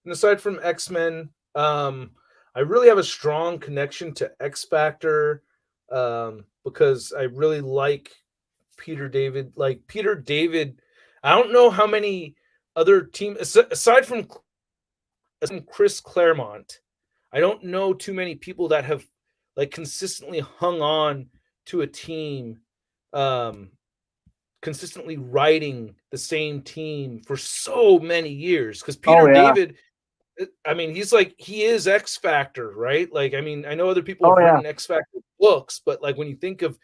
Speaker 1: aside from X-Men, I really have a strong connection to X Factor, because I really like Peter David. Like Peter David, I don't know how many other teams aside from Chris Claremont. I don't know too many people that have like consistently hung on to a team, um, consistently writing the same team for so many years. Because
Speaker 2: Oh
Speaker 1: Peter
Speaker 2: yeah,
Speaker 1: David, I mean, he is X Factor, right? Like, I mean, I know other people
Speaker 2: oh
Speaker 1: have
Speaker 2: yeah,
Speaker 1: written X Factor books, but like when you think of,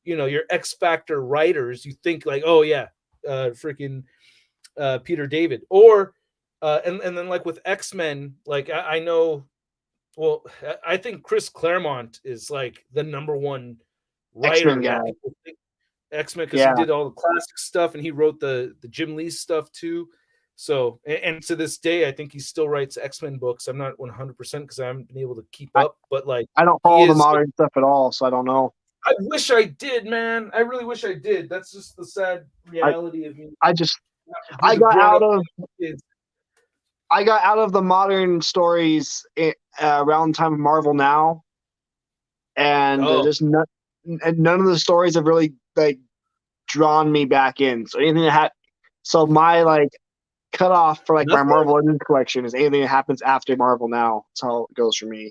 Speaker 1: your X Factor writers, you think like, oh yeah, freaking Peter David, or and then like with X Men, like I know, well, I think Chris Claremont is like the number one
Speaker 2: X-Men
Speaker 1: writer
Speaker 2: guy.
Speaker 1: that people think X Men, because he
Speaker 2: Yeah,
Speaker 1: did all the classic stuff and he wrote the Jim Lee stuff too. So and to this day, I think he still writes X Men books. I'm not 100% because I haven't been able to keep
Speaker 2: I,
Speaker 1: up, but like
Speaker 2: I don't
Speaker 1: he
Speaker 2: follow the
Speaker 1: is.
Speaker 2: modern stuff at all, so I don't know.
Speaker 1: I wish I did, man. I really wish I did. That's just the sad
Speaker 2: I
Speaker 1: reality of me.
Speaker 2: I just I
Speaker 1: Because of
Speaker 2: got
Speaker 1: growing
Speaker 2: out
Speaker 1: up
Speaker 2: of
Speaker 1: with kids.
Speaker 2: I got out of the modern stories around the time of Marvel Now, and
Speaker 1: Oh,
Speaker 2: none of the stories have really like drawn me back in. So anything that had so my like cutoff for like my
Speaker 1: nothing.
Speaker 2: Marvel Legends collection is anything that happens after Marvel Now. That's how it goes for me.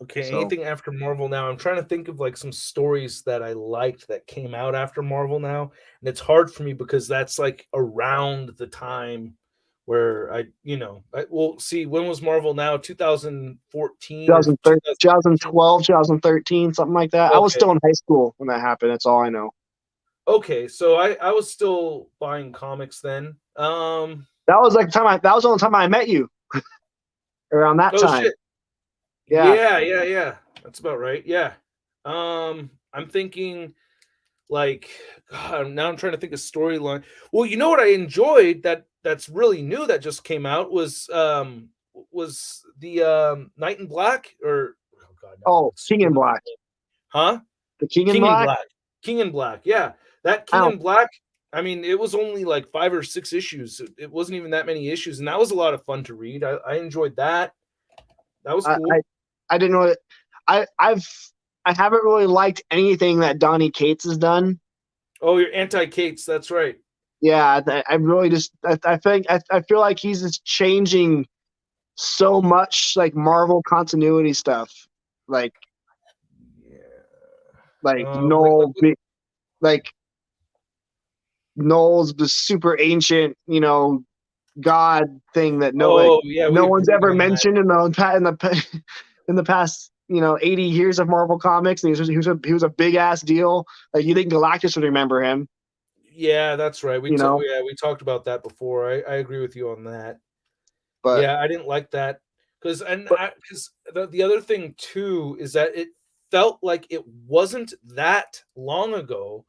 Speaker 1: Okay,
Speaker 2: So
Speaker 1: anything after Marvel Now? I'm trying to think of like some stories that I liked that came out after Marvel Now, and it's hard for me because that's like around the time where well, see, when was Marvel Now? 2014 or 2015?
Speaker 2: 2012, 2013, something like that. I was
Speaker 1: Okay,
Speaker 2: still in high school when that happened. That's all I know.
Speaker 1: okay, so I was still buying comics then.
Speaker 2: That was the only time I met you around that
Speaker 1: Oh
Speaker 2: time.
Speaker 1: shit,
Speaker 2: Yeah.
Speaker 1: yeah, that's about right. Yeah, I'm thinking. Like, God, now I'm trying to think of storyline. Well, you know what I enjoyed that's really new that just came out was the Knight in Black, or oh God, now I'm
Speaker 2: Oh,
Speaker 1: like
Speaker 2: King
Speaker 1: super
Speaker 2: in
Speaker 1: losing
Speaker 2: Black.
Speaker 1: it. Huh?
Speaker 2: The King in
Speaker 1: King in
Speaker 2: Black.
Speaker 1: Black. King in Black. Yeah. That
Speaker 2: I
Speaker 1: King
Speaker 2: don't.
Speaker 1: in Black, I mean, it was only like 5 or 6 issues. It wasn't even that many issues, and that was a lot of fun to read. I enjoyed that. That was
Speaker 2: I.
Speaker 1: cool.
Speaker 2: I didn't know. I haven't really liked anything that Donny Cates has done.
Speaker 1: Oh, you're anti Kate's, that's right.
Speaker 2: Yeah, I really just. I think. I feel like he's just changing so much, like Marvel continuity stuff. Like
Speaker 1: Yeah.
Speaker 2: like
Speaker 1: Like
Speaker 2: Noel, like Noel's the super ancient, God thing that
Speaker 1: oh yeah, we
Speaker 2: no one's
Speaker 1: agreed
Speaker 2: ever
Speaker 1: on that.
Speaker 2: mentioned in the past 80 years of Marvel comics. And he was a big ass deal. Like you think Galactus would remember him,
Speaker 1: Yeah, that's right.
Speaker 2: you know?
Speaker 1: We talked about that before. I agree with you on that.
Speaker 2: But
Speaker 1: Yeah, I didn't like that
Speaker 2: but
Speaker 1: because the other thing too is that it felt like it wasn't that long ago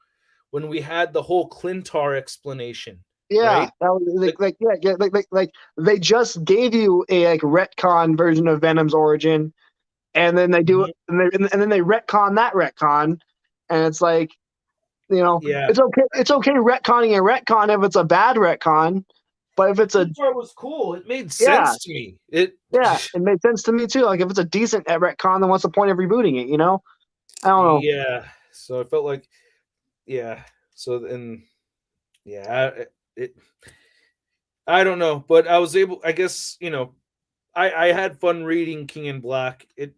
Speaker 1: when we had the whole Clintar explanation,
Speaker 2: yeah,
Speaker 1: right?
Speaker 2: that was
Speaker 1: Like,
Speaker 2: yeah, like they just gave you a like retcon version of Venom's origin, and then they do
Speaker 1: mhm,
Speaker 2: it, and then they retcon that retcon, and it's like,
Speaker 1: yeah,
Speaker 2: it's okay retconning a retcon if it's a bad retcon, But if
Speaker 1: The
Speaker 2: it's a
Speaker 1: team part was cool. It made
Speaker 2: yeah,
Speaker 1: sense to me. It
Speaker 2: yeah, it made sense to me too. Like if it's a decent retcon, then what's the point of rebooting it? You know, I don't know.
Speaker 1: yeah. So I felt like yeah. So and yeah, it I don't know, but I was able. I guess I had fun reading King in Black. It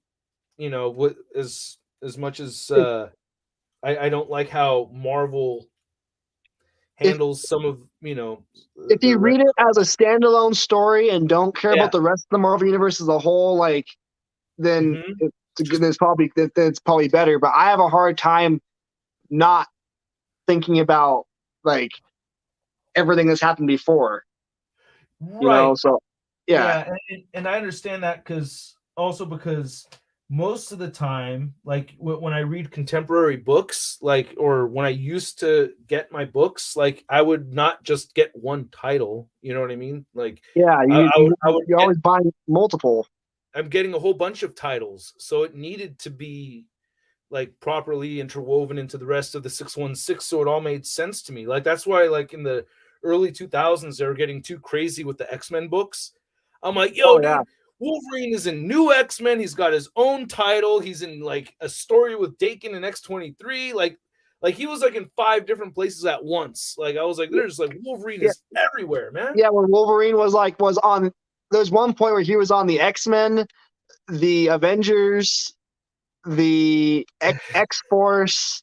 Speaker 1: what as much as
Speaker 2: If
Speaker 1: I don't like how Marvel
Speaker 2: if
Speaker 1: handles some of
Speaker 2: if
Speaker 1: their
Speaker 2: you read it as a
Speaker 1: retcons.
Speaker 2: standalone story and don't care
Speaker 1: Yeah.
Speaker 2: about the rest of the Marvel universe as a whole, like then
Speaker 1: Hmm. Just
Speaker 2: it's probably better. But I have a hard time not thinking about like everything that's happened before. You know,
Speaker 1: right.
Speaker 2: so yeah,
Speaker 1: Yeah, and I understand that because most of the time, like when I read contemporary books, like or when I used to get my books, like I would not just get one title. You know what I mean? Like
Speaker 2: yeah.
Speaker 1: I would
Speaker 2: You're
Speaker 1: get
Speaker 2: always buying multiple.
Speaker 1: I'm getting a whole bunch of titles, so it needed to be like properly interwoven into the rest of the 616, so it all made sense to me. Like that's why like in the early 2000s they were getting too crazy with the X-Men books. I'm like, yo
Speaker 2: Oh yeah,
Speaker 1: dude, Wolverine is in new X-Men, he's got his own title, he's in like a story with Dakin and X-23, like he was like in 5 different places at once. Like I was like, there's like Wolverine
Speaker 2: yeah,
Speaker 1: is everywhere, man.
Speaker 2: yeah. When Wolverine was on, there's one point where he was on the X-Men, the Avengers, the X Force.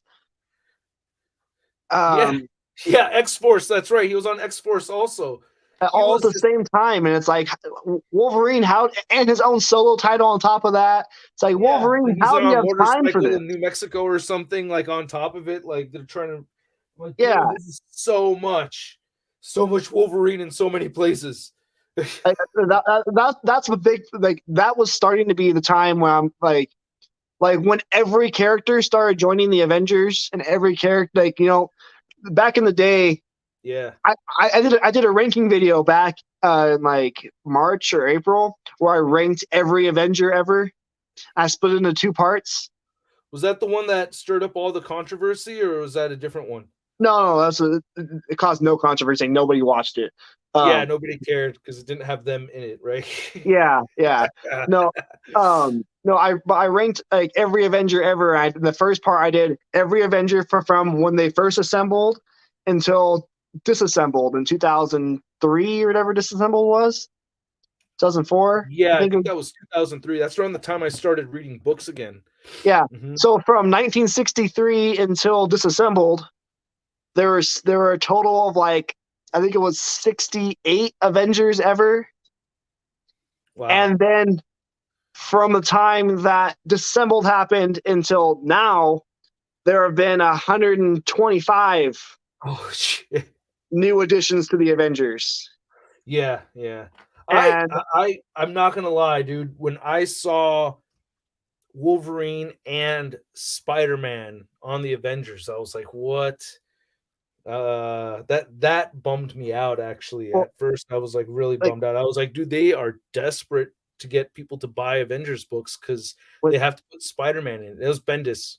Speaker 1: Yeah.
Speaker 2: Um,
Speaker 1: Yeah, X-Force, that's right, he was on X-Force also. He
Speaker 2: all at
Speaker 1: was
Speaker 2: the
Speaker 1: just
Speaker 2: same time, and it's like Wolverine, how and his own solo title on top of that. It's like
Speaker 1: Yeah,
Speaker 2: Wolverine,
Speaker 1: and he's
Speaker 2: how
Speaker 1: on
Speaker 2: do you
Speaker 1: a
Speaker 2: have time for
Speaker 1: motorcycle
Speaker 2: this?
Speaker 1: in New Mexico or something, like on top of it. Like they're trying to, I'm like,
Speaker 2: Yeah,
Speaker 1: dude, this is so much Wolverine in so many places.
Speaker 2: that's what big like that was starting to be the time when I'm like when every character started joining the Avengers and every character back in the day.
Speaker 1: Yeah.
Speaker 2: I did a ranking video back in like March or April where I ranked every Avenger ever. I split it into two parts.
Speaker 1: Was that the one that stirred up all the controversy, or was that a different one?
Speaker 2: No, it caused no controversy. Nobody watched it.
Speaker 1: Yeah,
Speaker 2: Um,
Speaker 1: nobody cared because it didn't have them in it, right?
Speaker 2: yeah, yeah. No, no. I ranked like every Avenger ever. The first part I did every Avenger from when they first assembled until disassembled in 2003 or whatever disassembled was. 2004, I
Speaker 1: Yeah, I
Speaker 2: think.
Speaker 1: think that was 2003. That's around the time I started reading books again.
Speaker 2: Yeah.
Speaker 1: Hmm.
Speaker 2: So from 1963 until disassembled, there were a total of like I think it was 68 Avengers ever.
Speaker 1: Wow.
Speaker 2: And then from the time that disassembled happened until now, there have been 125
Speaker 1: Oh shit.
Speaker 2: new additions to the Avengers.
Speaker 1: Yeah, yeah.
Speaker 2: And
Speaker 1: I'm not gonna lie, dude. When I saw Wolverine and Spider-Man on the Avengers, I was like, "What?" That bummed me out actually.
Speaker 2: well,
Speaker 1: At first, I was like really
Speaker 2: like
Speaker 1: bummed out. I was like, "Dude, they are desperate to get people to buy Avengers books because
Speaker 2: when,
Speaker 1: they have to put Spider-Man in." It was Bendis.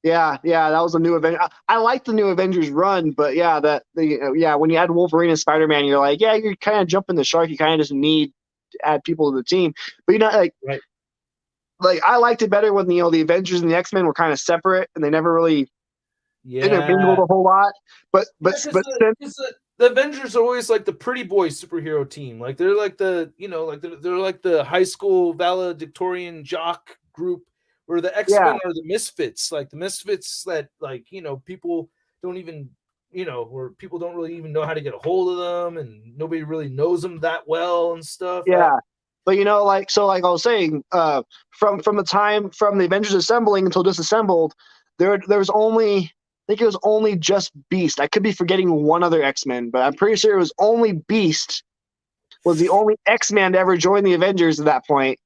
Speaker 2: yeah, yeah, that was a new Avenger. I like the new Avengers run, but yeah, yeah, when you add Wolverine and Spider-Man, you're like, yeah, you're kind of jumping the shark. You kind of just need to add people to the team. But you know,
Speaker 1: Right.
Speaker 2: like I liked it better when the Avengers and the X-Men were kind of separate and they never really intermingled
Speaker 1: Yeah.
Speaker 2: a whole lot. But
Speaker 1: Yeah,
Speaker 2: but
Speaker 1: because
Speaker 2: but since
Speaker 1: the Avengers are always like the pretty boy superhero team. Like they're like like they're like the high school valedictorian jock group, where the X
Speaker 2: yeah,
Speaker 1: Men are the misfits. Like the misfits that people don't even where people don't really even know how to get a hold of them, and nobody really knows them that well and stuff.
Speaker 2: yeah. But like I was saying, from the time from the Avengers assembling until disassembled, there was only I think it was only just Beast. I could be forgetting one other X-Men, but I'm pretty sure it was only Beast was the only X-Man to ever join the Avengers at that point.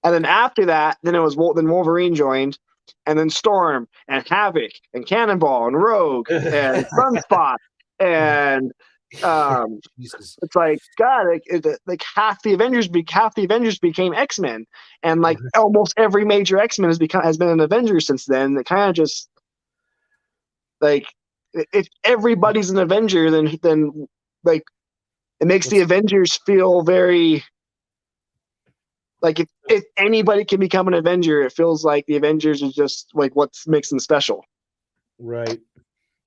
Speaker 2: And then after that, then Wolverine joined, and then Storm and Havoc and Cannonball and Rogue and Sunspot and um,
Speaker 1: Jesus.
Speaker 2: it's like God, like half the Avengers became X-Men, and like almost every major X-Men has been an Avenger since then. It kind of just like if everybody's an Avenger, then like It makes the Avengers feel very like if anybody can become an Avenger, it feels like the Avengers is just like what makes them special.
Speaker 1: Right.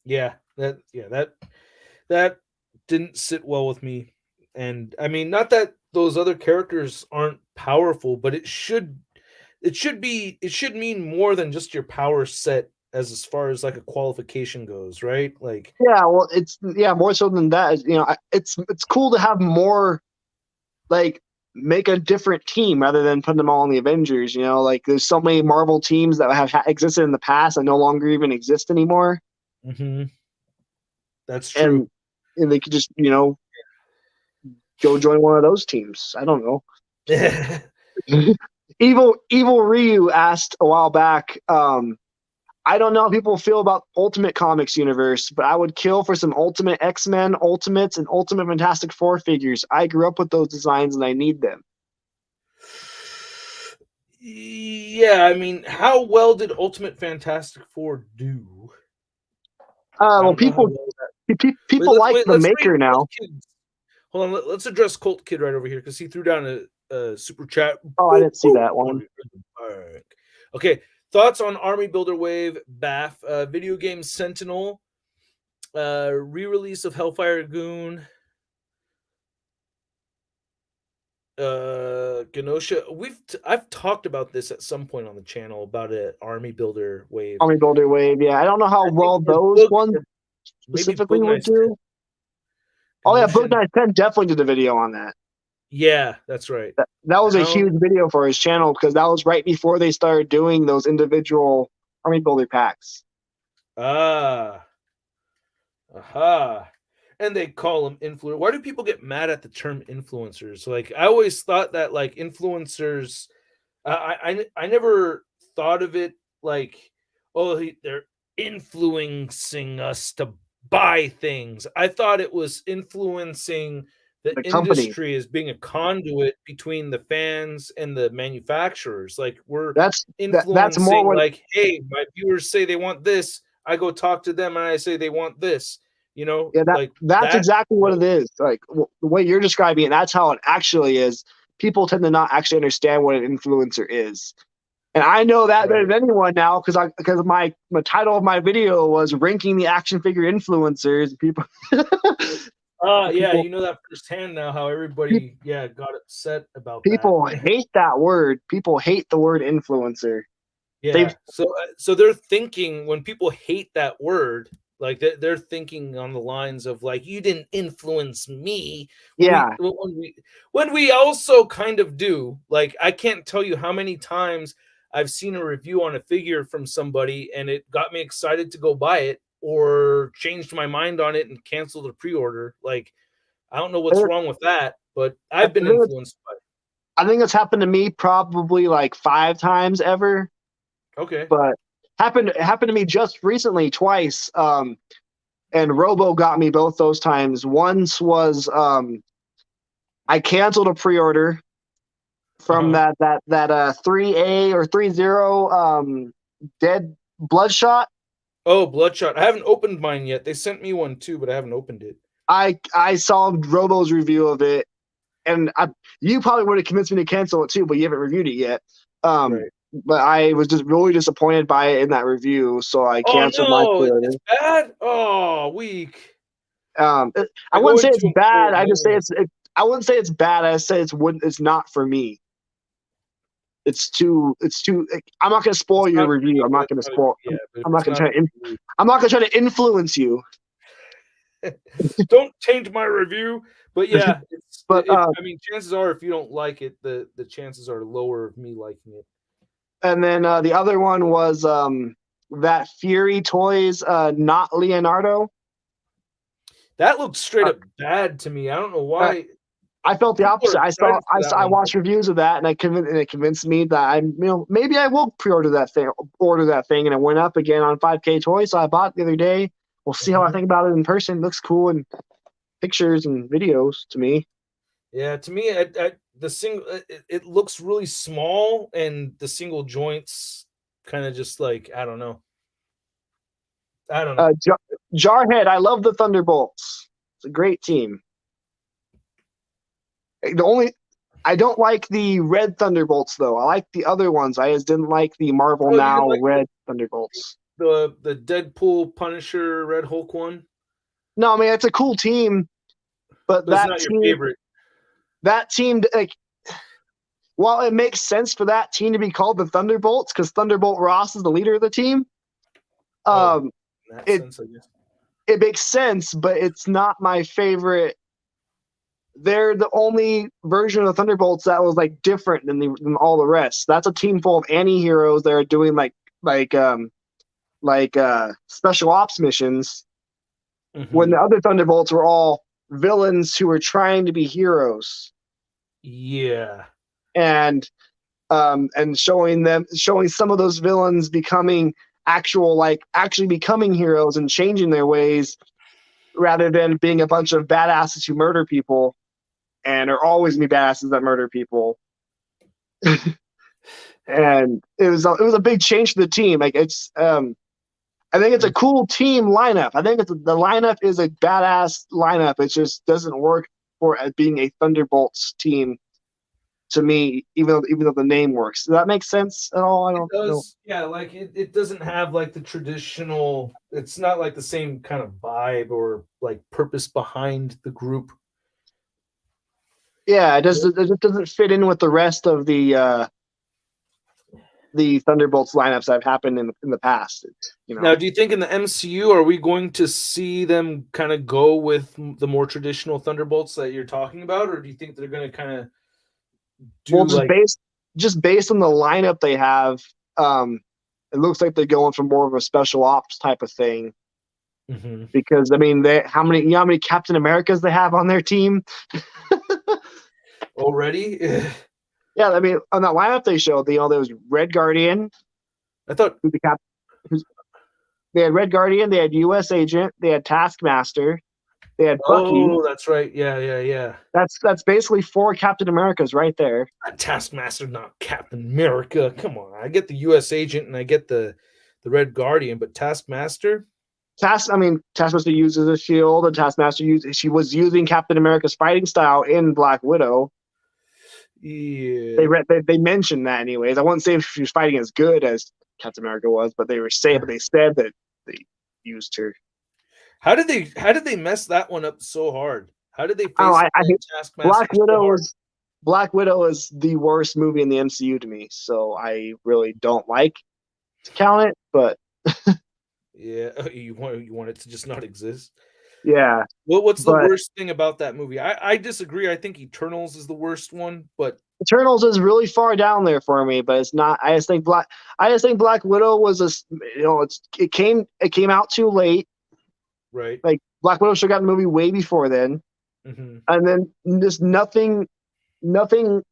Speaker 1: Yeah. That didn't sit well with me. And I mean, not that those other characters aren't powerful, but it should mean more than just your power set as far as like a qualification goes, right? Like
Speaker 2: Yeah, well, it's more so than that. You know, it's cool to have more like make a different team rather than putting them all in the Avengers. You know, like there's so many Marvel teams that have existed in the past that no longer even exist anymore,
Speaker 1: mhm, that's true.
Speaker 2: and they could just go join one of those teams. I don't know. Evil Ryu asked a while back. I don't know how people feel about Ultimate Comics universe, but I would kill for some Ultimate X-Men, Ultimates, and Ultimate Fantastic Four figures. I grew up with those designs and I need them.
Speaker 1: Yeah, I mean, how well did Ultimate Fantastic Four do? I
Speaker 2: Well,
Speaker 1: don't know how
Speaker 2: people
Speaker 1: well that.
Speaker 2: people like the
Speaker 1: Let's read
Speaker 2: Maker
Speaker 1: Colt
Speaker 2: now.
Speaker 1: Kid. Hold on, let's address Colt Kid right over here because he threw down a super chat.
Speaker 2: Oh, I
Speaker 1: Boop,
Speaker 2: didn't see
Speaker 1: boop.
Speaker 2: that one.
Speaker 1: Okay, thoughts on Army Builder Wave, BAF, video game Sentinel, re-release of Hellfire Goon, Genosha. I've talked about this at some point on the channel about an Army Builder Wave.
Speaker 2: Army Builder Wave, yeah. I don't know how well those ones specifically would do. Oh yeah, Book Night 10 definitely did a video on that.
Speaker 1: Yeah, that's right.
Speaker 2: That was a huge video for his channel because that was right before they started doing those individual Army Builder packs.
Speaker 1: Ah, aha. And they call them influencers. Why do people get mad at the term influencers? Like I always thought that like influencers, I never thought of it like, oh, they're influencing us to buy things. I thought it was influencing the
Speaker 2: The company.
Speaker 1: industry as being a conduit between the fans and the manufacturers. Like we're
Speaker 2: That's more
Speaker 1: influencing,
Speaker 2: what.
Speaker 1: like, hey, my viewers say they want this. I go talk to them and I say they want this. You know,
Speaker 2: Yeah,
Speaker 1: like
Speaker 2: that's
Speaker 1: that.
Speaker 2: exactly what it is. Like the way you're describing it, that's how it actually is. People tend to not actually understand what an influencer is. And I know that better
Speaker 1: Right.
Speaker 2: than anyone now because my title of my video was ranking the action figure influencers. People,
Speaker 1: Yeah,
Speaker 2: people,
Speaker 1: you know that firsthand now. How everybody, got upset about that.
Speaker 2: people hate that word. People hate the word influencer. They
Speaker 1: Yeah, so they're thinking when people hate that word, like they're thinking on the lines of like you didn't influence me
Speaker 2: yeah.
Speaker 1: when we also kind of do. Like I can't tell you how many times I've seen a review on a figure from somebody and it got me excited to go buy it or changed my mind on it and canceled a pre-order. Like I don't know what's wrong with that, but
Speaker 2: I
Speaker 1: I've been
Speaker 2: think
Speaker 1: influenced by it.
Speaker 2: I think it's happened to me probably like 5 times ever,
Speaker 1: Okay.
Speaker 2: but it happened to me just recently twice. And Robo got me both those times. Once was I canceled a pre-order from
Speaker 1: Uh-huh.
Speaker 2: that 3A or 30 Dead Bloodshot.
Speaker 1: Oh, Bloodshot. I haven't opened mine yet. They sent me one too, but I haven't opened it.
Speaker 2: I saw Robo's review of it, and you probably would have convinced me to cancel it too, but you haven't reviewed it yet.
Speaker 1: Right.
Speaker 2: But I was just really disappointed by it in that review, so I
Speaker 1: Oh
Speaker 2: canceled my
Speaker 1: no,
Speaker 2: pre-order.
Speaker 1: it's bad. Oh, weak.
Speaker 2: I
Speaker 1: I go
Speaker 2: wouldn't say
Speaker 1: into
Speaker 2: it's
Speaker 1: them
Speaker 2: bad.
Speaker 1: cold.
Speaker 2: I just say
Speaker 1: Man.
Speaker 2: I wouldn't say it's bad. I say it's not for me. It's too. I'm not gonna spoil
Speaker 1: It's
Speaker 2: your
Speaker 1: not for
Speaker 2: review.
Speaker 1: me,
Speaker 2: I'm
Speaker 1: but
Speaker 2: not
Speaker 1: it's
Speaker 2: gonna
Speaker 1: not.
Speaker 2: spoil.
Speaker 1: Yeah, but if
Speaker 2: I'm not
Speaker 1: it's
Speaker 2: gonna
Speaker 1: not
Speaker 2: try to.
Speaker 1: for you,
Speaker 2: I'm not gonna try to influence you.
Speaker 1: don't taint my review. But yeah, it's
Speaker 2: But
Speaker 1: if I mean, chances are if you don't like it, the chances are lower of me liking it.
Speaker 2: and then the other one was that Fury Toys, not Leonardo.
Speaker 1: That looks straight
Speaker 2: Uh,
Speaker 1: up bad to me. I don't know
Speaker 2: uh,
Speaker 1: why
Speaker 2: I felt the
Speaker 1: people are
Speaker 2: opposite.
Speaker 1: excited for that
Speaker 2: I
Speaker 1: one.
Speaker 2: watched reviews of that, and it convinced me that maybe I will order that thing, and it went up again on 5K Toys. So I bought it the other day. We'll see how I
Speaker 1: Mhm.
Speaker 2: think about it in person. It looks cool in pictures and videos to me.
Speaker 1: Yeah, to me, the single it looks really small, and the single joints kind of just like I don't know. I don't know.
Speaker 2: Jarhead, I love the Thunderbolts. It's a great team. I don't like the Red Thunderbolts though. I like the other ones. I just didn't like the Marvel
Speaker 1: Oh, you didn't
Speaker 2: Now
Speaker 1: like
Speaker 2: Red Thunderbolts.
Speaker 1: the Deadpool, Punisher, Red Hulk one,
Speaker 2: No, I mean it's a cool team, but
Speaker 1: but it's not your favorite.
Speaker 2: that team, like, while it makes sense for that team to be called the Thunderbolts because Thunderbolt Ross is the leader of the team,
Speaker 1: Oh,
Speaker 2: um,
Speaker 1: in that
Speaker 2: it
Speaker 1: sense, I guess.
Speaker 2: it makes sense, but it's not my favorite. They're the only version of the Thunderbolts that was like different than all the rest. That's a team full of anti-heroes that are doing special ops missions when
Speaker 1: Mm-hmm.
Speaker 2: the other Thunderbolts were all villains who were trying to be heroes
Speaker 1: Yeah.
Speaker 2: and showing some of those villains becoming actually becoming heroes and changing their ways rather than being a bunch of badasses who murder people and are always gonna be badasses that murder people. And it was a big change for the team. Like I think it's a cool team lineup. I think the lineup is a badass lineup. It just doesn't work for being a Thunderbolts team to me, even though the name works. Does that make sense at all? I
Speaker 1: It
Speaker 2: don't know.
Speaker 1: does. Yeah, like it doesn't have like the traditional, it's not like the same kind of vibe or like purpose behind the group.
Speaker 2: Yeah, it just doesn't fit in with the rest of the Thunderbolts lineups that have happened in the past. You
Speaker 1: Now,
Speaker 2: know,
Speaker 1: do you think in the MCU are we going to see them kind of go with the more traditional Thunderbolts that you're talking about, or do you think they're going to kind of
Speaker 2: well,
Speaker 1: do like
Speaker 2: just based on the lineup they have, um, it looks like they're going for more of a special ops type of thing.
Speaker 1: Mhm.
Speaker 2: Because I mean, how many Captain Americas they have on their team?
Speaker 1: Already?
Speaker 2: Yeah, I mean, on that lineup they showed, there was Red Guardian,
Speaker 1: I thought.
Speaker 2: who's the cap. Who's, they had Red Guardian, they had U.S. Agent, they had Taskmaster, they had Bucky.
Speaker 1: Oh, that's right. Yeah, yeah, yeah.
Speaker 2: That's basically four Captain Americas right there.
Speaker 1: Taskmaster, not Captain America. Come on, I get the U.S. Agent and I get the Red Guardian, but Taskmaster.
Speaker 2: Taskmaster uses a shield, and she was using Captain America's fighting style in Black Widow.
Speaker 1: Yeah.
Speaker 2: They mentioned that anyways. I wouldn't say she was fighting as good as Captain America was, but they said that they used her.
Speaker 1: How did they mess that one up so hard? How did they
Speaker 2: I don't know,
Speaker 1: face
Speaker 2: I think
Speaker 1: Taskmaster
Speaker 2: Black
Speaker 1: so
Speaker 2: Widow
Speaker 1: hard?
Speaker 2: is Black Widow is the worst movie in the MCU to me, so I really don't like to count it. But
Speaker 1: Yeah, you want it to just not exist.
Speaker 2: yeah,
Speaker 1: What's the
Speaker 2: but
Speaker 1: worst thing about that movie? I disagree. I think Eternals is the worst one, but
Speaker 2: Eternals is really far down there for me. But it's not. I just think Black Widow was it came out too late.
Speaker 1: right.
Speaker 2: Like Black Widow should have gotten the movie way before then,
Speaker 1: Hmm.
Speaker 2: and then just nothing nothing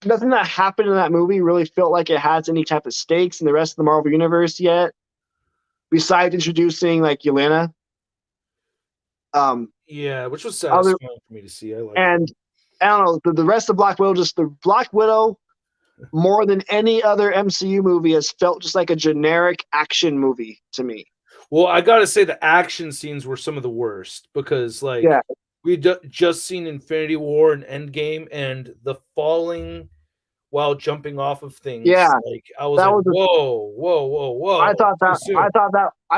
Speaker 2: that happened in that movie really felt like it has any type of stakes in the rest of the Marvel universe yet. Besides introducing like Yelena, um,
Speaker 1: Yeah, which was
Speaker 2: other
Speaker 1: satisfying for me to see. I liked
Speaker 2: and
Speaker 1: that.
Speaker 2: I don't know the rest of Black Widow. Just the Black Widow more than any other MCU movie has felt just like a generic action movie to me.
Speaker 1: Well, I gotta say the action scenes were some of the worst because,
Speaker 2: Yeah,
Speaker 1: like, we just seen Infinity War and Endgame, and the falling while jumping off of things.
Speaker 2: yeah,
Speaker 1: Like, I was
Speaker 2: that
Speaker 1: like,
Speaker 2: was.
Speaker 1: whoa, whoa, whoa, whoa, too soon.
Speaker 2: I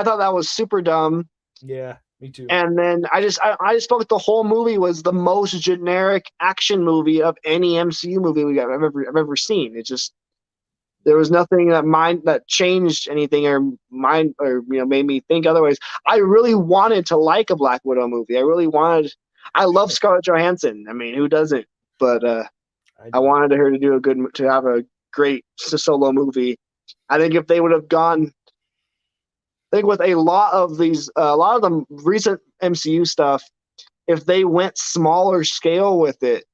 Speaker 2: thought that was super dumb.
Speaker 1: Yeah, me too.
Speaker 2: And then I just felt like the whole movie was the most generic action movie of any MCU movie I've ever seen. It just there was nothing that changed anything or mind or made me think otherwise. I really wanted to like a Black Widow movie. I love Scarlett Johansson. I mean, who doesn't? But
Speaker 1: I
Speaker 2: I
Speaker 1: do.
Speaker 2: wanted her to have a great solo movie. I think if they would have gone, I think with a lot of the recent MCU stuff, if they went smaller scale with it,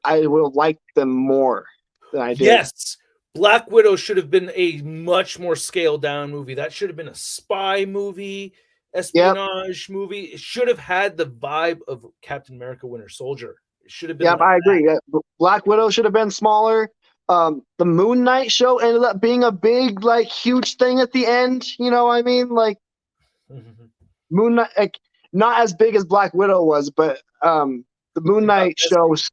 Speaker 2: I would have liked them more than I did.
Speaker 1: Yes, Black Widow should have been a much more scaled down movie. That should have been a spy movie,
Speaker 2: Yep,
Speaker 1: espionage movie. It should have had the vibe of Captain America Winter Soldier. It should have been
Speaker 2: yep,
Speaker 1: like
Speaker 2: I
Speaker 1: that.
Speaker 2: agree. Black Widow should have been smaller. The Moon Knight show ended up being a big, like, huge thing at the end. You know what I mean? Like Moon Knight, like, not as big as Black Widow was, but the Moon Knight shows,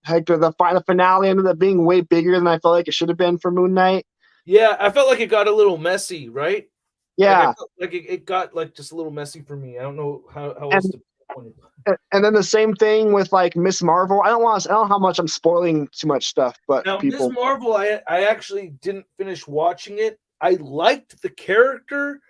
Speaker 2: Hector, the final finale ended up being way bigger than I felt like it should have been for Moon Knight.
Speaker 1: Yeah, I felt like it got a little messy, right? Like I
Speaker 2: Yeah,
Speaker 1: felt like it got like just a little messy for me. I don't know how else
Speaker 2: and
Speaker 1: to point it.
Speaker 2: and then the same thing with like Miss Marvel. I don't know how much I'm spoiling too much stuff, but
Speaker 1: Now, Ms.
Speaker 2: people,
Speaker 1: Marvel, I actually didn't finish watching it. I liked the character,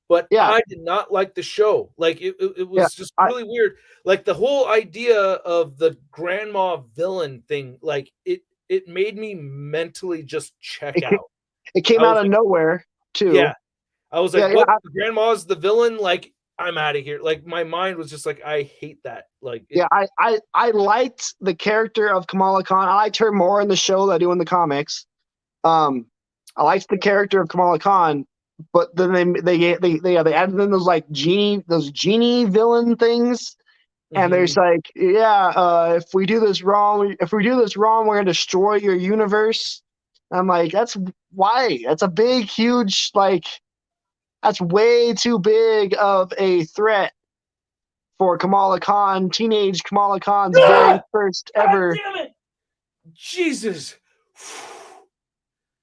Speaker 1: but
Speaker 2: yeah,
Speaker 1: I did not like the show. Like it
Speaker 2: yeah,
Speaker 1: was just really weird. Like the whole idea of the grandma villain thing, like it made me mentally just check
Speaker 2: it
Speaker 1: out.
Speaker 2: it came
Speaker 1: I
Speaker 2: out
Speaker 1: was
Speaker 2: of
Speaker 1: like,
Speaker 2: nowhere
Speaker 1: yeah.
Speaker 2: too.
Speaker 1: I was like,
Speaker 2: Yeah,
Speaker 1: what? The grandma's the villain? Like, I'm out of here. Like my mind was just like, I hate that. Like it.
Speaker 2: yeah. I liked the character of Kamala Khan. I liked her more in the show than I do in the comics. Um, I liked the character of Kamala Khan, but then they added in those genie villain things, and there's
Speaker 1: Mhm.
Speaker 2: like, if we do this wrong, we're gonna destroy your universe. I'm like, that's why. That's a big, huge, like, that's way too big of a threat for Kamala Khan, teenage Kamala Khan's very
Speaker 1: Ah!
Speaker 2: first
Speaker 1: God
Speaker 2: ever.
Speaker 1: damn it! Jesus.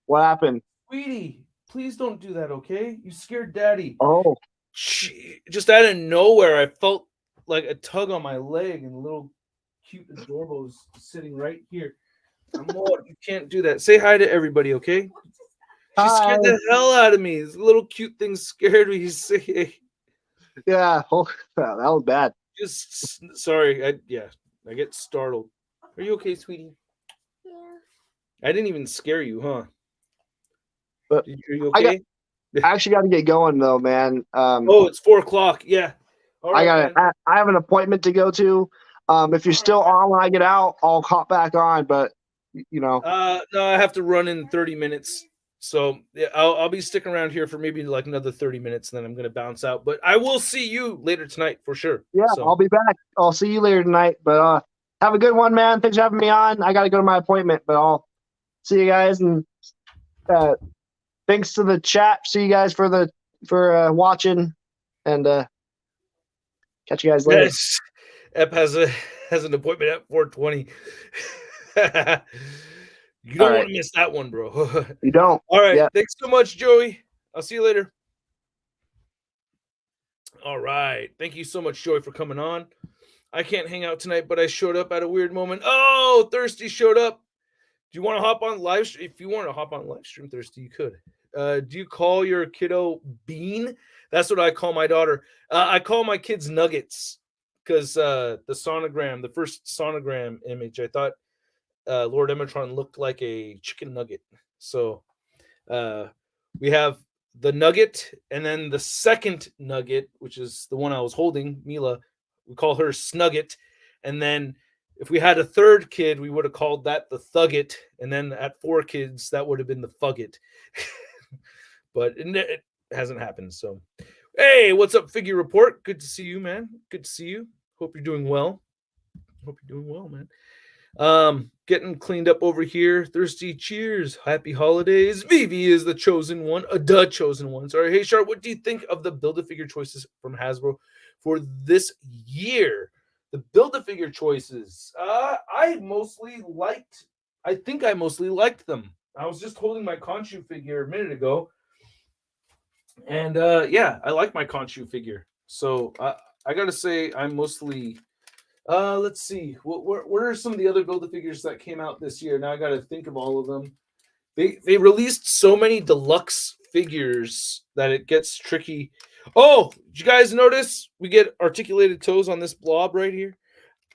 Speaker 2: What happened?
Speaker 1: Sweetie, please don't do that, okay? You scared daddy.
Speaker 2: Oh,
Speaker 1: Just out of nowhere, I felt like a tug on my leg, and the little cute adorable is sitting right here. Amor, you can't do that. Say hi to everybody, okay? She
Speaker 2: hi.
Speaker 1: scared the hell out of me. This little cute thing scared me. Say,
Speaker 2: Yeah. Oh, that was bad.
Speaker 1: just sorry. I get startled. Are you okay, sweetie? I didn't even scare you, huh?
Speaker 2: But
Speaker 1: Are you
Speaker 2: I got.
Speaker 1: okay?
Speaker 2: I actually got to get going though, man.
Speaker 1: Oh, it's 4 o'clock. Yeah. All
Speaker 2: I
Speaker 1: right,
Speaker 2: got.
Speaker 1: man.
Speaker 2: I have an appointment to go to. If you're
Speaker 1: All right,
Speaker 2: still
Speaker 1: man.
Speaker 2: on when I get out, I'll hop back on. But
Speaker 1: No, I have to run in 30 minutes. So yeah, I'll be sticking around here for maybe like another 30 minutes, and then I'm gonna bounce out. But I will see you later tonight for sure.
Speaker 2: yeah,
Speaker 1: So
Speaker 2: I'll be back. I'll see you later tonight. But have a good one, man. Thanks for having me on. I got to go to my appointment, but I'll see you guys. And uh, thanks to the chat. See you guys for watching, and catch you guys later.
Speaker 1: yes, Ep has an appointment at 4:20. You
Speaker 2: All
Speaker 1: don't want
Speaker 2: right.
Speaker 1: to miss that one, bro.
Speaker 2: You don't.
Speaker 1: All right.
Speaker 2: Yeah.
Speaker 1: Thanks so much, Joey. I'll see you later. All right. Thank you so much, Joey, for coming on. I can't hang out tonight, but I showed up at a weird moment. Oh, Thirsty showed up. Do you want to hop on live stream? If you want to hop on live stream, Thirsty, you could. Do you call your kiddo Bean? That's what I call my daughter. I call my kids Nuggets because the first sonogram image, I thought Lord Emetron looked like a chicken nugget. So uh, we have the nugget, and then the second nugget, which is the one I was holding, Mila. We call her Snugget, and then if we had a third kid, we would have called that the Thugget, and then at 4 kids, that would have been the Fugget. But it hasn't happened. So, hey, what's up, Figure Report? Good to see you, man. Good to see you. Hope you're doing well. Hope you're doing well, man. Getting cleaned up over here. Thirsty cheers. Happy holidays. Vivi is the chosen one, the chosen one. Sorry. Hey, Sharp, what do you think of the Build-A-Figure choices from Hasbro for this year? The Build-A-Figure choices. I think I mostly liked them. I was just holding my Khonshu figure a minute ago. And yeah, I like my Khonshu figure. So I gotta say I'm mostly let's see. What are some of the other Build-A-Figures that came out this year? Now I got to think of all of them. They released so many deluxe figures that it gets tricky. Oh, did you guys notice we get articulated toes on this blob right here?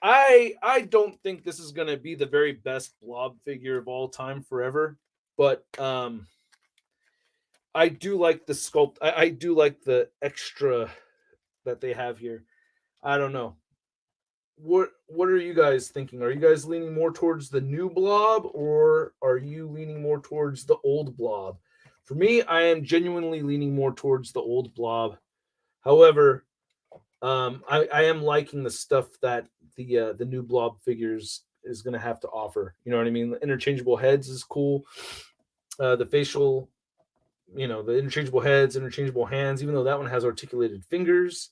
Speaker 1: I don't think this is gonna be the very best blob figure of all time forever, but I do like the sculpt. I do like the extra that they have here. I don't know. What are you guys thinking? Are you guys leaning more towards the new blob, or are you leaning more towards the old blob? For me, I am genuinely leaning more towards the old blob. However, I am liking the stuff that the new blob figures is going to have to offer. You know what I mean? The interchangeable heads is cool. The facial, the interchangeable heads, interchangeable hands. Even though that one has articulated fingers.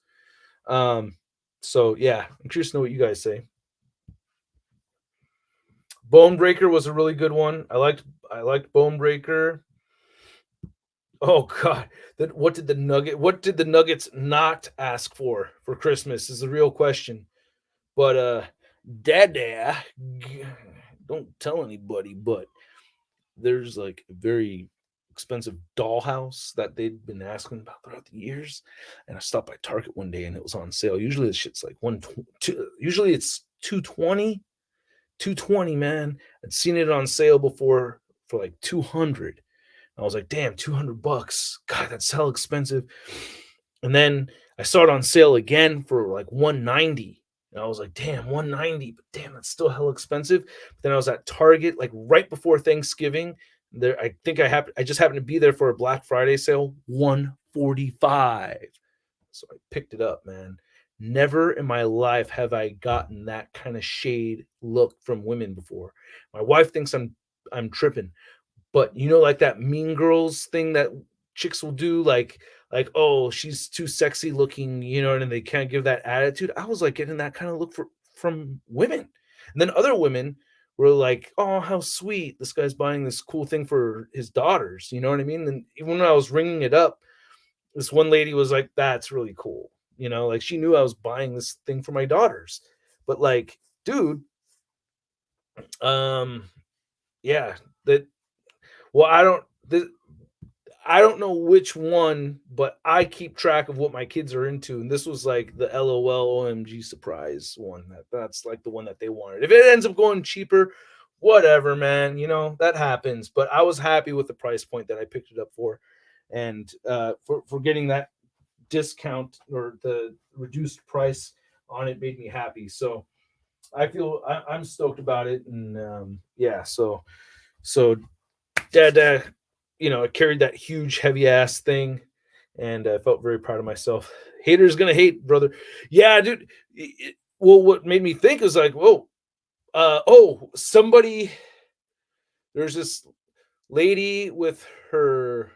Speaker 1: So yeah, I'm curious to know what you guys say. Bone Breaker was a really good one. I liked Bone Breaker. Oh God, what did the Nuggets not ask for Christmas is the real question. But Dada, don't tell anybody, but there's like a very expensive dollhouse that they'd been asking about throughout the years. And I stopped by Target one day and it was on sale. Usually the shit's like usually it's 220, man. I'd seen it on sale before for like 200. I was like, damn, $200. God, that's hell expensive. And then I saw it on sale again for like 190. And I was like, damn, 190, but damn, that's still hell expensive. But then I was at Target like right before Thanksgiving. There, I just happened to be there for a Black Friday sale, 145. So I picked it up, man. Never in my life have I gotten that kind of shade look from women before. My wife thinks I'm tripping, but like that Mean Girls thing that chicks will do, like oh she's too sexy looking, and they can't give that attitude. I was like getting that kind of look from women, and then other women were like, oh how sweet, this guy's buying this cool thing for his daughters. You know what I mean? And even when I was ringing it up, this one lady was like, that's really cool. Like she knew I was buying this thing for my daughters, but like, dude, um, yeah, that. Well, I don't know which one, but I keep track of what my kids are into, and this was like the LOL OMG surprise one. That's like the one that they wanted. If it ends up going cheaper, whatever, man. That happens. But I was happy with the price point that I picked it up for, and for getting that discount or the reduced price on it made me happy. So I'm stoked about it, and yeah. So Dad, I carried that huge heavy ass thing, and I felt very proud of myself. Haters gonna hate, brother. Yeah, dude. Well, what made me think is like, whoa, somebody. There's this lady with her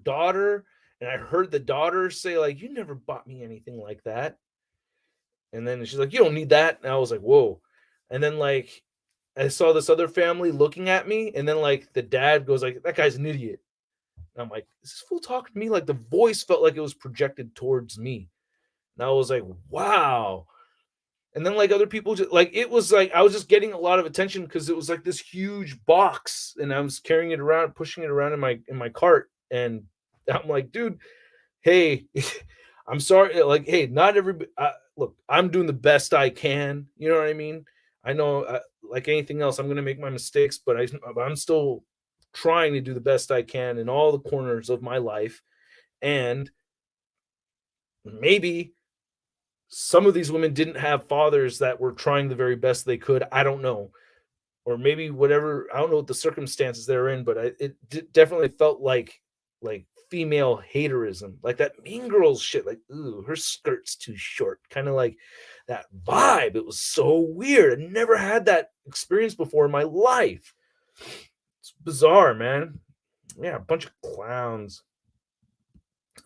Speaker 1: daughter, and I heard the daughter say like, "You never bought me anything like that." And then she's like, "You don't need that." And I was like, "Whoa!" And then like I saw this other family looking at me, and then like the dad goes like, "That guy's an idiot." And I'm like, "Is this fool talking to me?" Like the voice felt like it was projected towards me, and I was like, "Wow." And then like other people just like it was like I was just getting a lot of attention because it was like this huge box, and I was carrying it around, pushing it around in my cart, and I'm like, "Dude, hey, I'm sorry. Like, hey, not everybody. Look, I'm doing the best I can. You know what I mean? I know, like anything else, I'm gonna make my mistakes, but I'm still trying to do the best I can in all the corners of my life. And maybe some of these women didn't have fathers that were trying the very best they could. I don't know, or maybe whatever. I don't know what the circumstances they're in, but it definitely felt like female haterism, like that Mean Girls shit. Like, ooh, her skirt's too short, kind of like that vibe. It was so weird. I never had that experience before in my life. It's bizarre, man. Yeah, a bunch of clowns.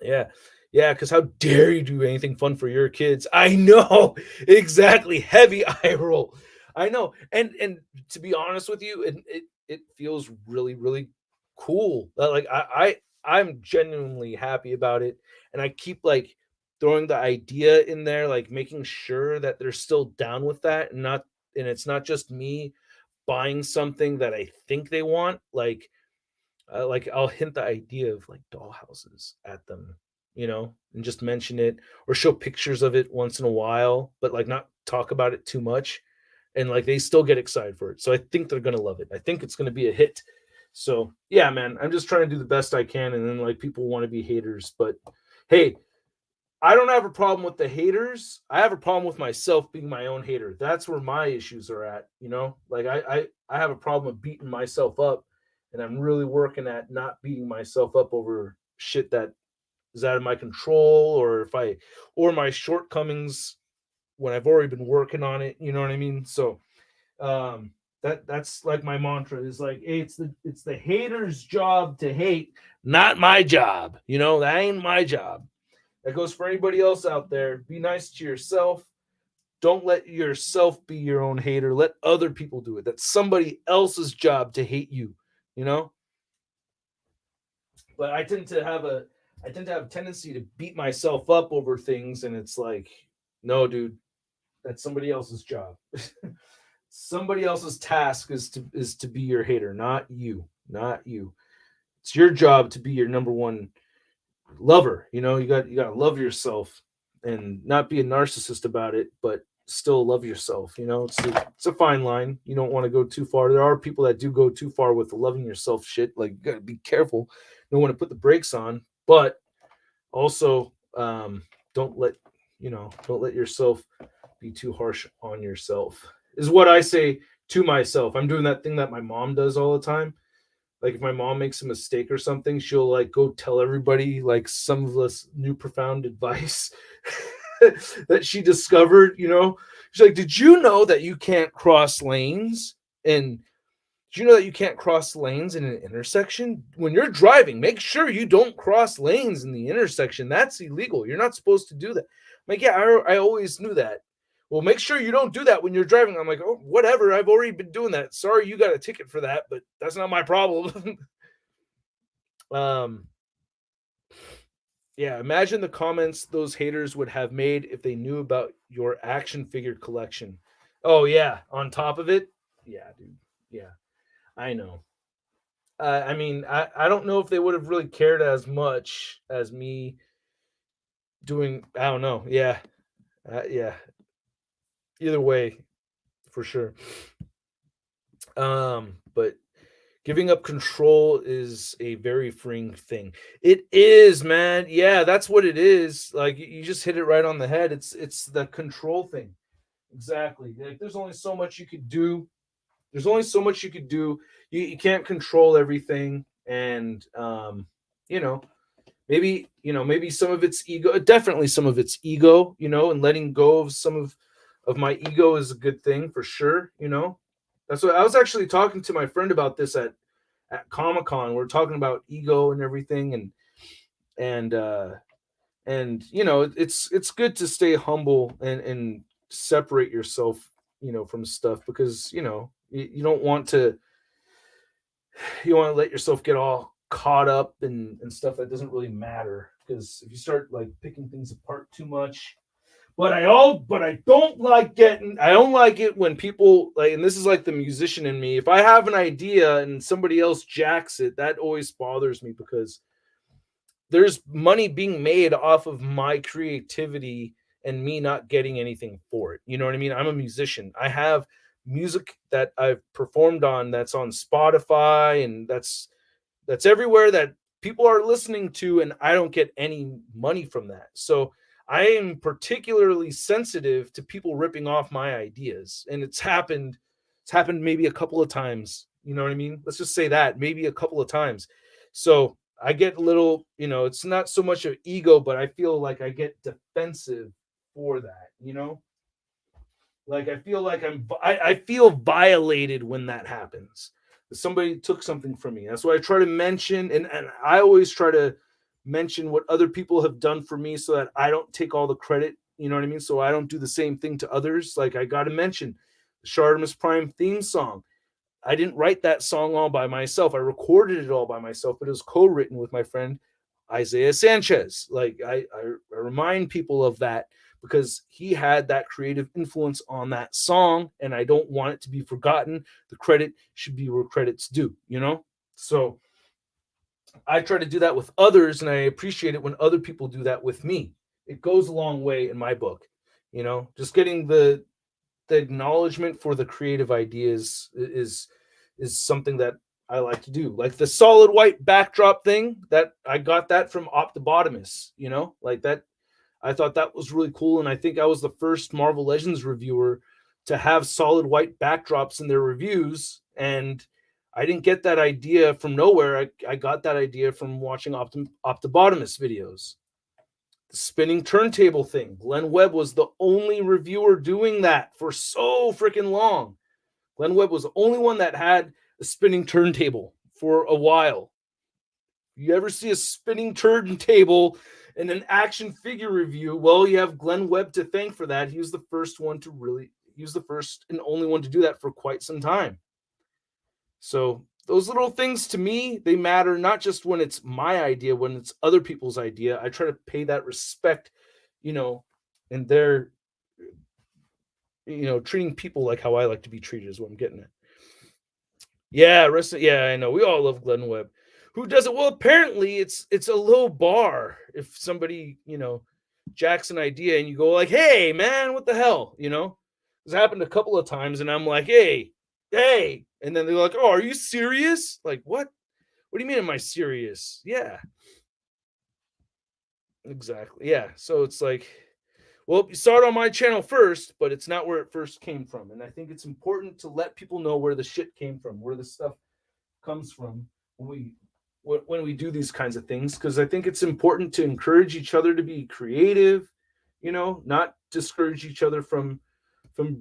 Speaker 1: Yeah. Yeah, because how dare you do anything fun for your kids? I know exactly. Heavy eye roll. I know. And to be honest with you, it feels really, really cool. Like I'm genuinely happy about it. And I keep like throwing the idea in there, like making sure that they're still down with that and it's not just me buying something that I think they want. Like I'll hint the idea of like dollhouses at them, and just mention it or show pictures of it once in a while, but like not talk about it too much. And like they still get excited for it. So I think they're gonna love it. I think it's gonna be a hit. So yeah, man, I'm just trying to do the best I can, and then like people want to be haters, but hey, I don't have a problem with the haters. I have a problem with myself being my own hater. That's where my issues are at. Like I have a problem with beating myself up, and I'm really working at not beating myself up over shit that is out of my control, or my shortcomings when I've already been working on it. You know what I mean? So that's like my mantra is like, hey, it's the hater's job to hate, not my job. That ain't my job. That goes for anybody else out there. Be nice to yourself. Don't let yourself be your own hater. Let other people do it. That's somebody else's job to hate you, you know? But I tend to have a tendency to beat myself up over things, and it's like, no, dude, that's somebody else's job. Somebody else's task is to be your hater, not you. Not you. It's your job to be your number one lover. You got to love yourself and not be a narcissist about it, but still love yourself. It's a fine line. You don't want to go too far. There are people that do go too far with the loving yourself shit. Like, you got to be careful. You don't want to put the brakes on, but also, don't let don't let yourself be too harsh on yourself. Is what I say to myself. I'm doing that thing that my mom does all the time. Like, if my mom makes a mistake or something, she'll like go tell everybody like some of this new profound advice that she discovered. She's like, did you know that you can't cross lanes? And did you know that you can't cross lanes in an intersection? When you're driving, make sure you don't cross lanes in the intersection. That's illegal. You're not supposed to do that. I'm like, yeah, I always knew that. Well, make sure you don't do that when you're driving. I'm like, oh, whatever. I've already been doing that. Sorry, you got a ticket for that, but that's not my problem. um, yeah, imagine the comments those haters would have made if they knew about your action figure collection. Oh yeah, on top of it, yeah, dude, yeah, I know. I mean, I don't know if they would have really cared as much as me doing. I don't know. Yeah, yeah. Either way, for sure. But giving up control is a very freeing thing. It is, man. Yeah, that's what it is. Like, you just hit it right on the head. It's the control thing. Exactly. Like, there's only so much you could do. There's only so much you could do. You can't control everything, and you know, maybe some of it's ego. Definitely some of it's ego. And letting go of some of my ego is a good thing for sure. That's what I was actually talking to my friend about this at Comic-Con. We're talking about ego and everything, and it's good to stay humble and separate yourself, from stuff, because you don't want to let yourself get all caught up in stuff that doesn't really matter, because if you start like picking things apart too much. But I don't like it when people like, and this is like the musician in me. If I have an idea and somebody else jacks it, that always bothers me, because there's money being made off of my creativity and me not getting anything for it. You know what I mean? I'm a musician. I have music that I've performed on that's on Spotify, and that's everywhere that people are listening to, and I don't get any money from that. So I am particularly sensitive to people ripping off my ideas, and it's happened maybe a couple of times. You know what I mean? Let's just say that, maybe a couple of times. So I get a little, it's not so much of ego, but I feel like I get defensive for that. Like, I feel like I feel violated when that happens. Somebody took something from me. That's why I try to mention, and I always try to mention what other people have done for me, so that I don't take all the credit. You know what I mean? So I don't do the same thing to others. Like, I got to mention the Shartimus Prime theme song. I didn't write that song all by myself. I recorded it all by myself, but it was co-written with my friend Isaiah Sanchez. Like, I remind people of that, because he had that creative influence on that song, and I don't want it to be forgotten. The credit should be where credit's due. So I try to do that with others, and I appreciate it when other people do that with me. It goes a long way in my book. Just getting the acknowledgement for the creative ideas is something that I like to do. Like the solid white backdrop thing, that I got that from Optibotimus, like that. I thought that was really cool, and I think I was the first Marvel Legends reviewer to have solid white backdrops in their reviews. And I didn't get that idea from nowhere. I got that idea from watching Optibotimus videos. The spinning turntable thing. Glenn Webb was the only reviewer doing that for so freaking long. Glenn Webb was the only one that had a spinning turntable for a while. You ever see a spinning turntable in an action figure review? Well, you have Glenn Webb to thank for that. He was the first one to really, he was the first and only one to do that for quite some time. So those little things to me, they matter not just when it's my idea, when it's other people's idea. I try to pay that respect, you know, and they're, treating people like how I like to be treated is what I'm getting at. Yeah, yeah, I know. We all love Glenn Webb. Who does it? Well, apparently it's a low bar if somebody, jacks an idea and you go like, "Hey, man, what the hell?" It's happened a couple of times and I'm like, "Hey, hey." And then they're like, "Oh, are you serious?" Like, "What? What do you mean am I serious?" Yeah. Exactly. Yeah. So it's like, well, you saw it on my channel first, but it's not where it first came from. And I think it's important to let people know where the shit came from, where the stuff comes from when we do these kinds of things, because I think it's important to encourage each other to be creative, not discourage each other from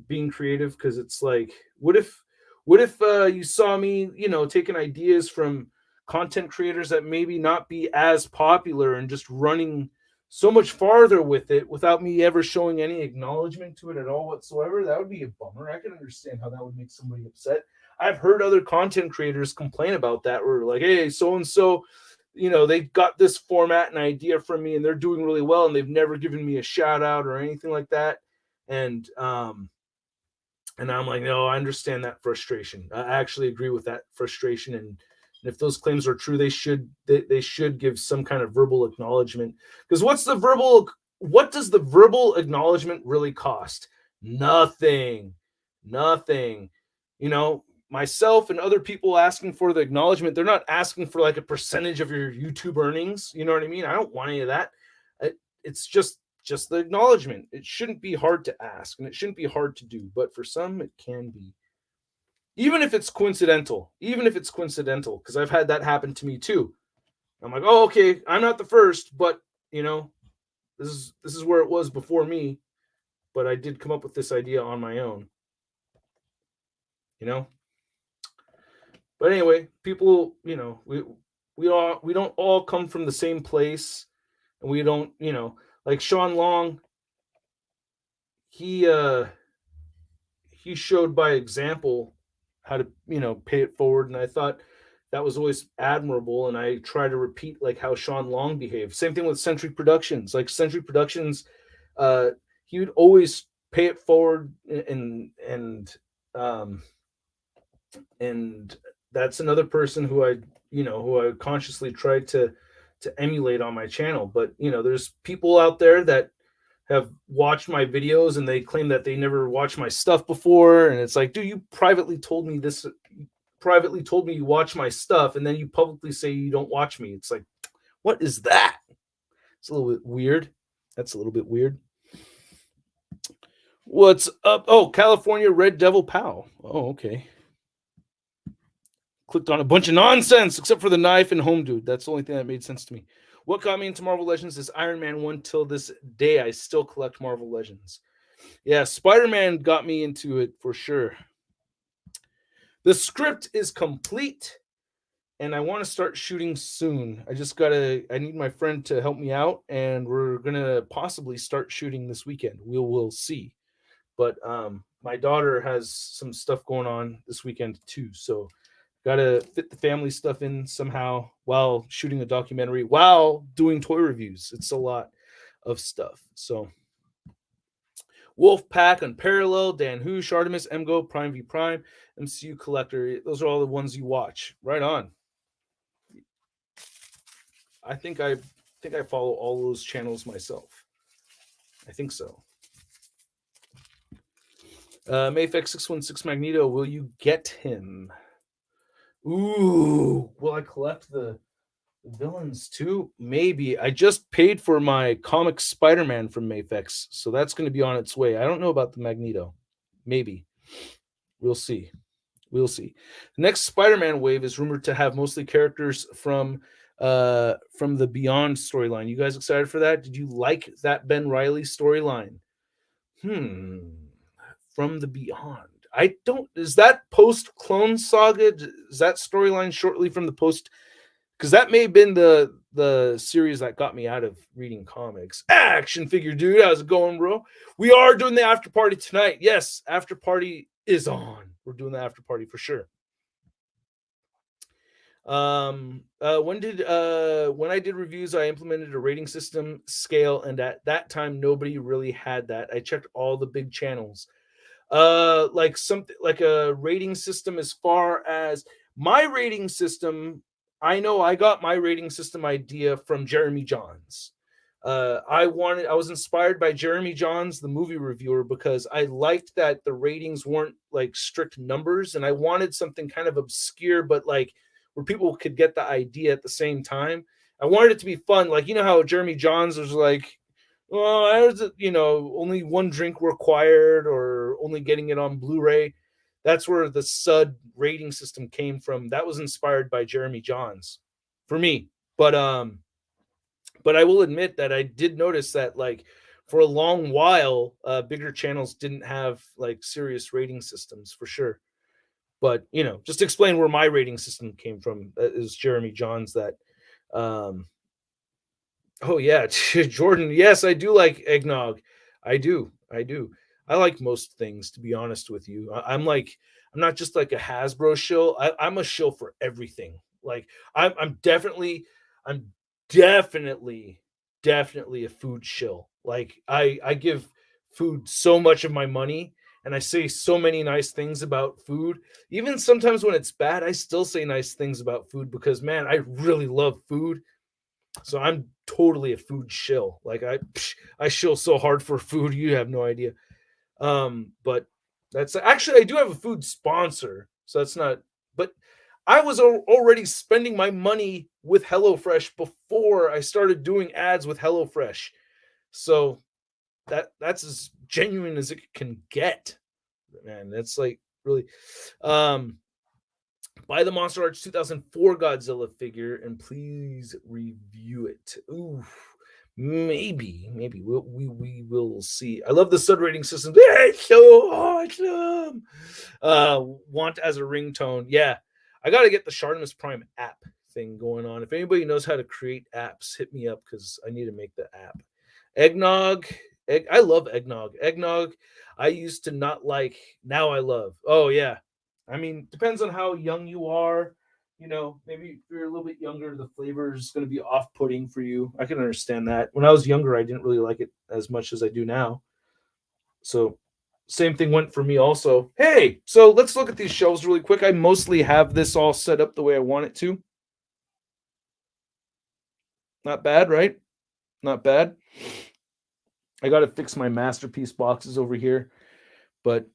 Speaker 1: being creative, because it's like, what if you saw me, taking ideas from content creators that maybe not be as popular and just running so much farther with it without me ever showing any acknowledgement to it at all whatsoever? That would be a bummer. I can understand how that would make somebody upset. I've heard other content creators complain about that, where like, "Hey, so and so, they got this format and idea from me and they're doing really well and they've never given me a shout out or anything like that." And I'm like, "No, I understand that frustration. I actually agree with that frustration. And if those claims are true, they should give some kind of verbal acknowledgement. Because what does the verbal acknowledgement really cost? Nothing. Nothing. Myself and other people asking for the acknowledgement, they're not asking for like a percentage of your YouTube earnings. You know what I mean? I don't want any of that. It's just the acknowledgement. It shouldn't be hard to ask and it shouldn't be hard to do, but for some it can be. Even if it's coincidental, because I've had that happen to me too. I'm like, "Oh, okay, I'm not the first, but this is where it was before me, but I did come up with this idea on my own." You know? But anyway, people, we don't all come from the same place, and we don't, like Sean Long, he he showed by example how to, pay it forward, and I thought that was always admirable, and I try to repeat like how Sean Long behaved. Same thing with Century Productions. Like Century Productions, uh he would always pay it forward, um and that's another person who I consciously tried to emulate on my channel. But there's people out there that have watched my videos and they claim that they never watched my stuff before, and it's like, dude, you privately told me this, privately told me you watch my stuff, and then you publicly say you don't watch me. It's like, what is that? It's a little bit weird. That's a little bit weird. What's up? Oh, California Red Devil Pal. Oh, okay. Clicked on a bunch of nonsense except for the knife and home dude. That's the only thing that made sense to me. What got me into Marvel Legends is Iron Man 1. Till this day, I still collect Marvel Legends. Yeah, Spider-Man got me into it for sure. The script is complete, and I want to start shooting soon. I need my friend to help me out, and we're gonna possibly start shooting this weekend. We'll see. But my daughter has some stuff going on this weekend too, so gotta fit the family stuff in somehow while shooting a documentary, while doing toy reviews. It's a lot of stuff. So Wolfpack, Unparalleled, Dan Who, Shartimus, MGO, Prime v Prime, MCU Collector. Those are all the ones you watch. Right on. I think I follow all those channels myself. I think so. Mayfex 616 Magneto, will you get him? Ooh, will I collect the villains too? Maybe. I just paid for my comic Spider-Man from Mayfex, so that's going to be on its way. I don't know about the Magneto. Maybe. We'll see. We'll see. The next Spider-Man wave is rumored to have mostly characters from the Beyond storyline. You guys excited for that? Did you like that Ben Reilly storyline? From the Beyond. I don't. Is that post Clone Saga? Is that storyline shortly from the post because that may have been the series that got me out of reading comics. Action figure dude, how's it going, bro? We are doing the after party tonight. Yes, after party is on. We're doing the after party for sure. When I did reviews, I implemented a rating system scale, and at that time nobody really had that. I checked all the big channels. Like something like a rating system as far as my rating system. I know I got my rating system idea from Jeremy Johns. I was inspired by Jeremy Johns, the movie reviewer, because I liked that the ratings weren't like strict numbers, and I wanted something kind of obscure, but like where people could get the idea at the same time. I wanted it to be fun, like you know how Jeremy Johns was like, well, only one drink required, or only getting it on Blu-ray. That's where the SUD rating system came from. That was inspired by Jeremy Johns for me. But I will admit that I did notice that like for a long while, bigger channels didn't have like serious rating systems for sure. But just to explain where my rating system came from, is Jeremy Johns. That Oh yeah, Jordan. Yes, I do like eggnog. I do. I do. I like most things, to be honest with you. I'm not just like a Hasbro shill. I'm a shill for everything. Like I'm definitely, definitely a food shill. Like I give food so much of my money, and I say so many nice things about food. Even sometimes when it's bad, I still say nice things about food because man, I really love food. So I'm totally a food shill. Like I shill so hard for food, you have no idea. But that's actually I do have a food sponsor, so that's not. But I was already spending my money with HelloFresh before I started doing ads with HelloFresh. So that's as genuine as it can get, man. That's like really. Um, Buy the Monster Arts 2004 Godzilla figure and please review it. Ooh, maybe we will see. I love the stud rating system. It's so awesome. Want as a ringtone. Yeah, I got to get the ShartimusPrime app thing going on. If anybody knows how to create apps, hit me up because I need to make the app. Eggnog. I love eggnog. Eggnog, I used to not like. Now I love. Oh yeah, I mean, depends on how young you are. Maybe if you're a little bit younger, the flavor is going to be off-putting for you. I can understand that. When I was younger, I didn't really like it as much as I do now. So, same thing went for me also. Hey, so let's look at these shelves really quick. I mostly have this all set up the way I want it to. Not bad, right? Not bad. I got to fix my masterpiece boxes over here, but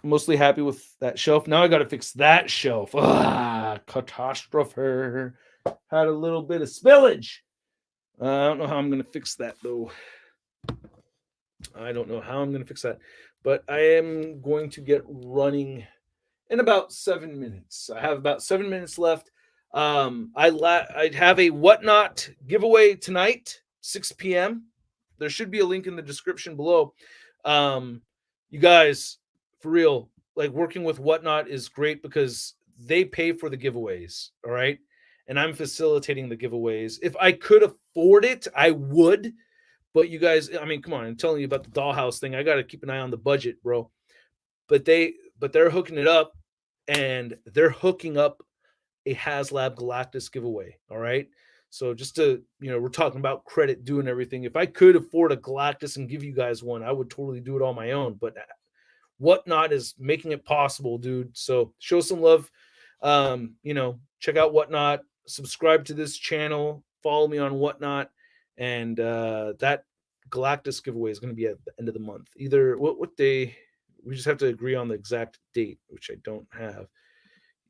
Speaker 1: mostly happy with that shelf. Now I got to fix that shelf. Ah, catastrophe. Had a little bit of spillage. I don't know how I'm going to fix that, though. I don't know how I'm going to fix that, but I am going to get running in about 7 minutes. I have about 7 minutes left. I have a Whatnot giveaway tonight, 6 p.m. There should be a link in the description below. You guys, for real, like working with Whatnot is great because they pay for the giveaways. All right. And I'm facilitating the giveaways. If I could afford it, I would. But you guys, I mean, come on, I'm telling you about the dollhouse thing. I got to keep an eye on the budget, bro. But they're hooking it up, and they're hooking up a HasLab Galactus giveaway. All right. So just to, we're talking about credit due and everything. If I could afford a Galactus and give you guys one, I would totally do it on my own. But Whatnot is making it possible, dude. So show some love. Check out Whatnot, subscribe to this channel, follow me on Whatnot, and that Galactus giveaway is going to be at the end of the month. Either what day? We just have to agree on the exact date, which I don't have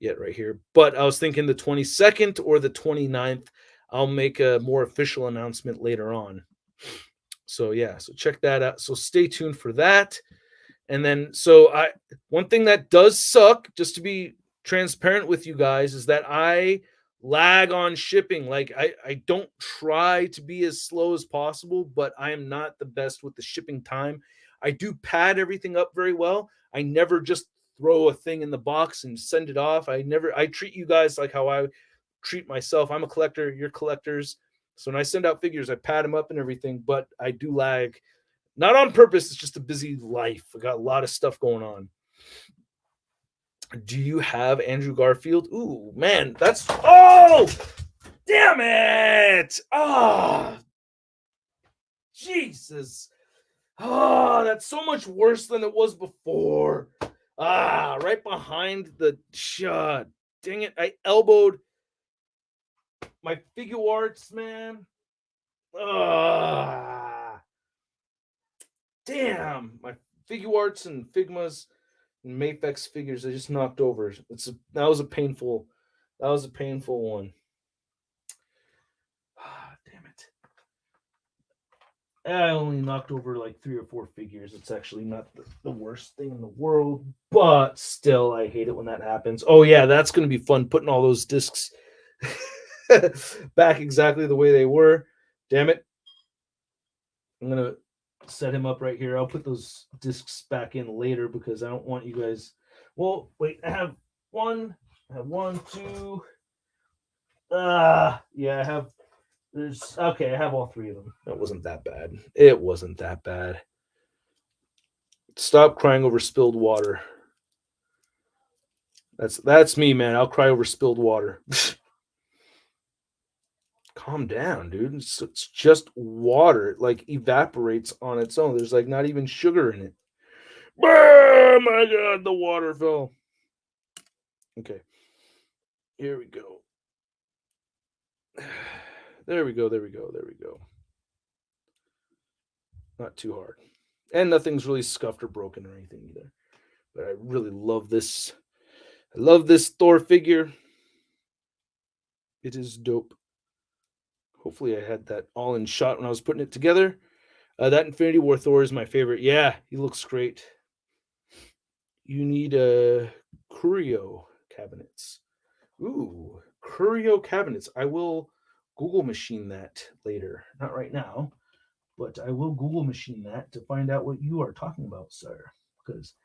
Speaker 1: yet right here. But I was thinking the 22nd or the 29th. I'll make a more official announcement later on. So yeah, so check that out. So stay tuned for that. And then one thing that does suck, just to be transparent with you guys, is that I lag on shipping. Like I don't try to be as slow as possible, but I am not the best with the shipping time. I do pad everything up very well. I never just throw a thing in the box and send it off. I treat you guys like how I treat myself. I'm a collector, you're collectors. So when I send out figures, I pad them up and everything, but I do lag. Not on purpose, it's just a busy life. I got a lot of stuff going on. Do you have Andrew Garfield? Ooh, man, that's damn it! Jesus. That's so much worse than it was before. Right behind the shot. Dang it, I elbowed my figure arts, man. Damn, my figure arts and Figmas and Mafex figures I just knocked over. That was a painful one. Damn it. I only knocked over like 3 or 4 figures. It's actually not the worst thing in the world, but still, I hate it when that happens. Oh yeah, that's going to be fun putting all those discs back exactly the way they were. Damn it. I'm going to set him up right here. I'll put those discs back in later because I don't want you guys. Well, wait, I have one, 2. Yeah, I have. I have all 3 of them. That wasn't that bad. It wasn't that bad. Stop crying over spilled water. That's me, man. I'll cry over spilled water. Calm down, dude. It's just water. It like evaporates on its own. There's like not even sugar in it. Oh my god, the water fell. Okay. Here we go. There we go. Not too hard. And nothing's really scuffed or broken or anything either. But I really love this. I love this Thor figure. It is dope. Hopefully I had that all in shot when I was putting it together. That Infinity War Thor is my favorite. Yeah, he looks great. You need curio cabinets. Ooh, curio cabinets. I will Google machine that later. Not right now, but I will Google machine that to find out what you are talking about, sir. Because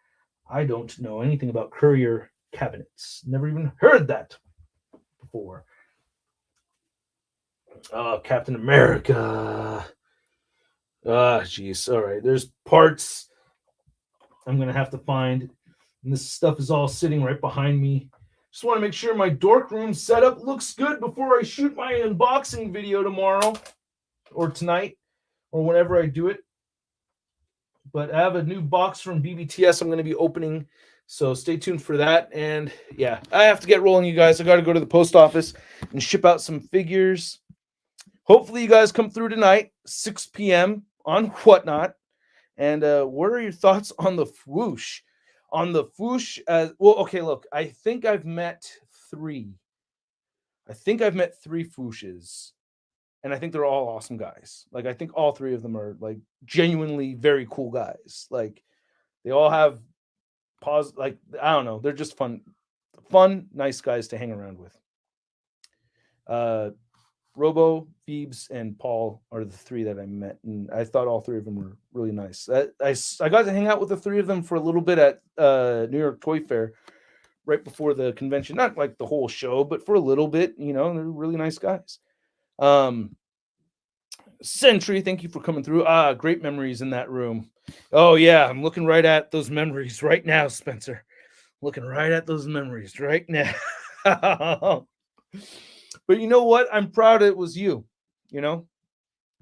Speaker 1: I don't know anything about courier cabinets. Never even heard that before. Captain America. Jeez. All right. There's parts I'm going to have to find. And this stuff is all sitting right behind me. Just want to make sure my dork room setup looks good before I shoot my unboxing video tomorrow or tonight or whenever I do it. But I have a new box from BBTS I'm going to be opening. So stay tuned for that. And yeah, I have to get rolling, you guys. I got to go to the post office and ship out some figures. Hopefully you guys come through tonight, 6 p.m. on Whatnot. And what are your thoughts on the Fwoosh? On the Fwoosh, okay, look, I think I've met 3. I think I've met 3 Fwooshes. And I think they're all awesome guys. Like, I think all 3 of them are, like, genuinely very cool guys. Like, they all have I don't know. They're just fun, nice guys to hang around with. Robo, Phoebes, and Paul are the 3 that I met, and I thought all 3 of them were really nice. I got to hang out with the 3 of them for a little bit at New York Toy Fair right before the convention. Not like the whole show, but for a little bit. You know, they're really nice guys. Sentry, thank you for coming through. Great memories in that room. Oh yeah, I'm looking right at those memories right now, Spencer. Looking right at those memories right now. But you know what? I'm proud it was you. You know,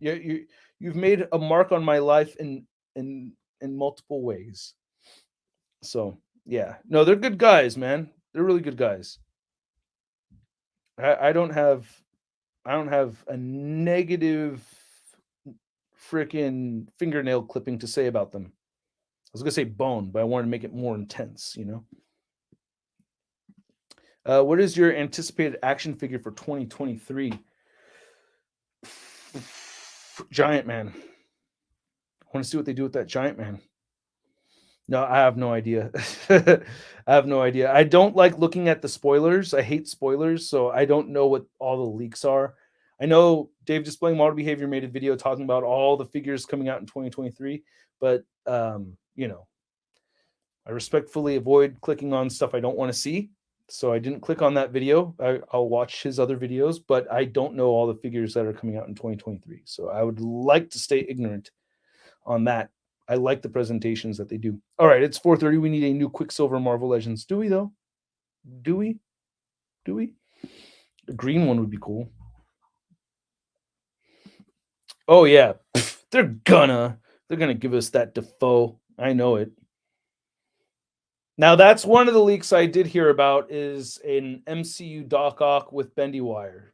Speaker 1: you've made a mark on my life in multiple ways. So yeah, no, they're good guys, man. They're really good guys. I don't have a negative freaking fingernail clipping to say about them. I was gonna say bone, but I wanted to make it more intense, you know. What is your anticipated action figure for 2023? Giant Man. I want to see what they do with that Giant Man. No, I have no idea. I have no idea. I don't like looking at the spoilers. I hate spoilers, so I don't know what all the leaks are. I know Dave Displaying Model Behavior made a video talking about all the figures coming out in 2023, but you know, I respectfully avoid clicking on stuff I don't want to see. So I didn't click on that video. I'll watch his other videos, but I don't know all the figures that are coming out in 2023. So I would like to stay ignorant on that. I like the presentations that they do. All right, it's 4:30. We need a new Quicksilver Marvel Legends. Do we though? Do we? Do we? The green one would be cool. Oh yeah, they're gonna give us that Defoe. I know it. Now that's one of the leaks I did hear about is an MCU Doc Ock with Bendy Wire.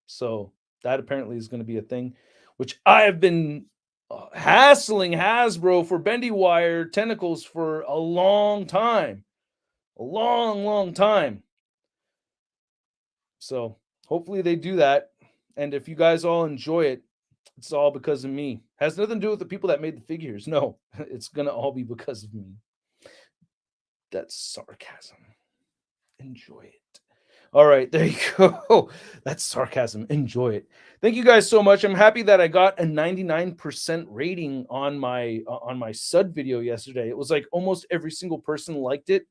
Speaker 1: So that apparently is going to be a thing, which I have been hassling Hasbro for Bendy Wire tentacles for a long time. A long, long time. So hopefully they do that. And if you guys all enjoy it, it's all because of me. Has nothing to do with the people that made the figures. No, it's going to all be because of me. That's sarcasm. Enjoy it. All right, there you go. That's sarcasm. Enjoy it. Thank you guys so much. I'm happy that I got a 99% rating on my sud video yesterday. It was like almost every single person liked it.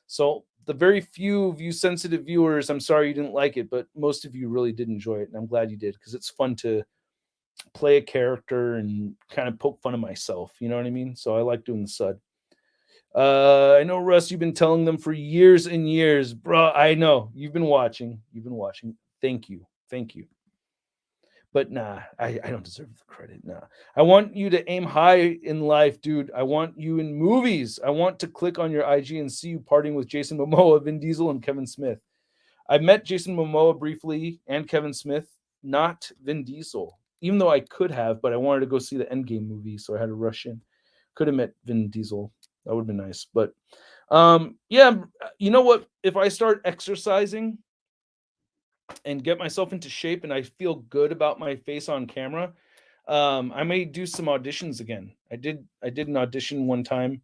Speaker 1: So the very few of you sensitive viewers, I'm sorry you didn't like it, but most of you really did enjoy it, and I'm glad you did because it's fun to play a character and kind of poke fun of myself. You know what I mean? So I like doing the sud. I know, Russ, you've been telling them for years and years, bro. I know you've been watching. You've been watching. Thank you. Thank you. But nah, I don't deserve the credit. Nah. I want you to aim high in life, dude. I want you in movies. I want to click on your IG and see you partying with Jason Momoa, Vin Diesel, and Kevin Smith. I met Jason Momoa briefly and Kevin Smith, not Vin Diesel, even though I could have, but I wanted to go see the Endgame movie, so I had to rush in. Could have met Vin Diesel. That would have been nice. But yeah, you know what? If I start exercising and get myself into shape and I feel good about my face on camera, I may do some auditions again. I did an audition one time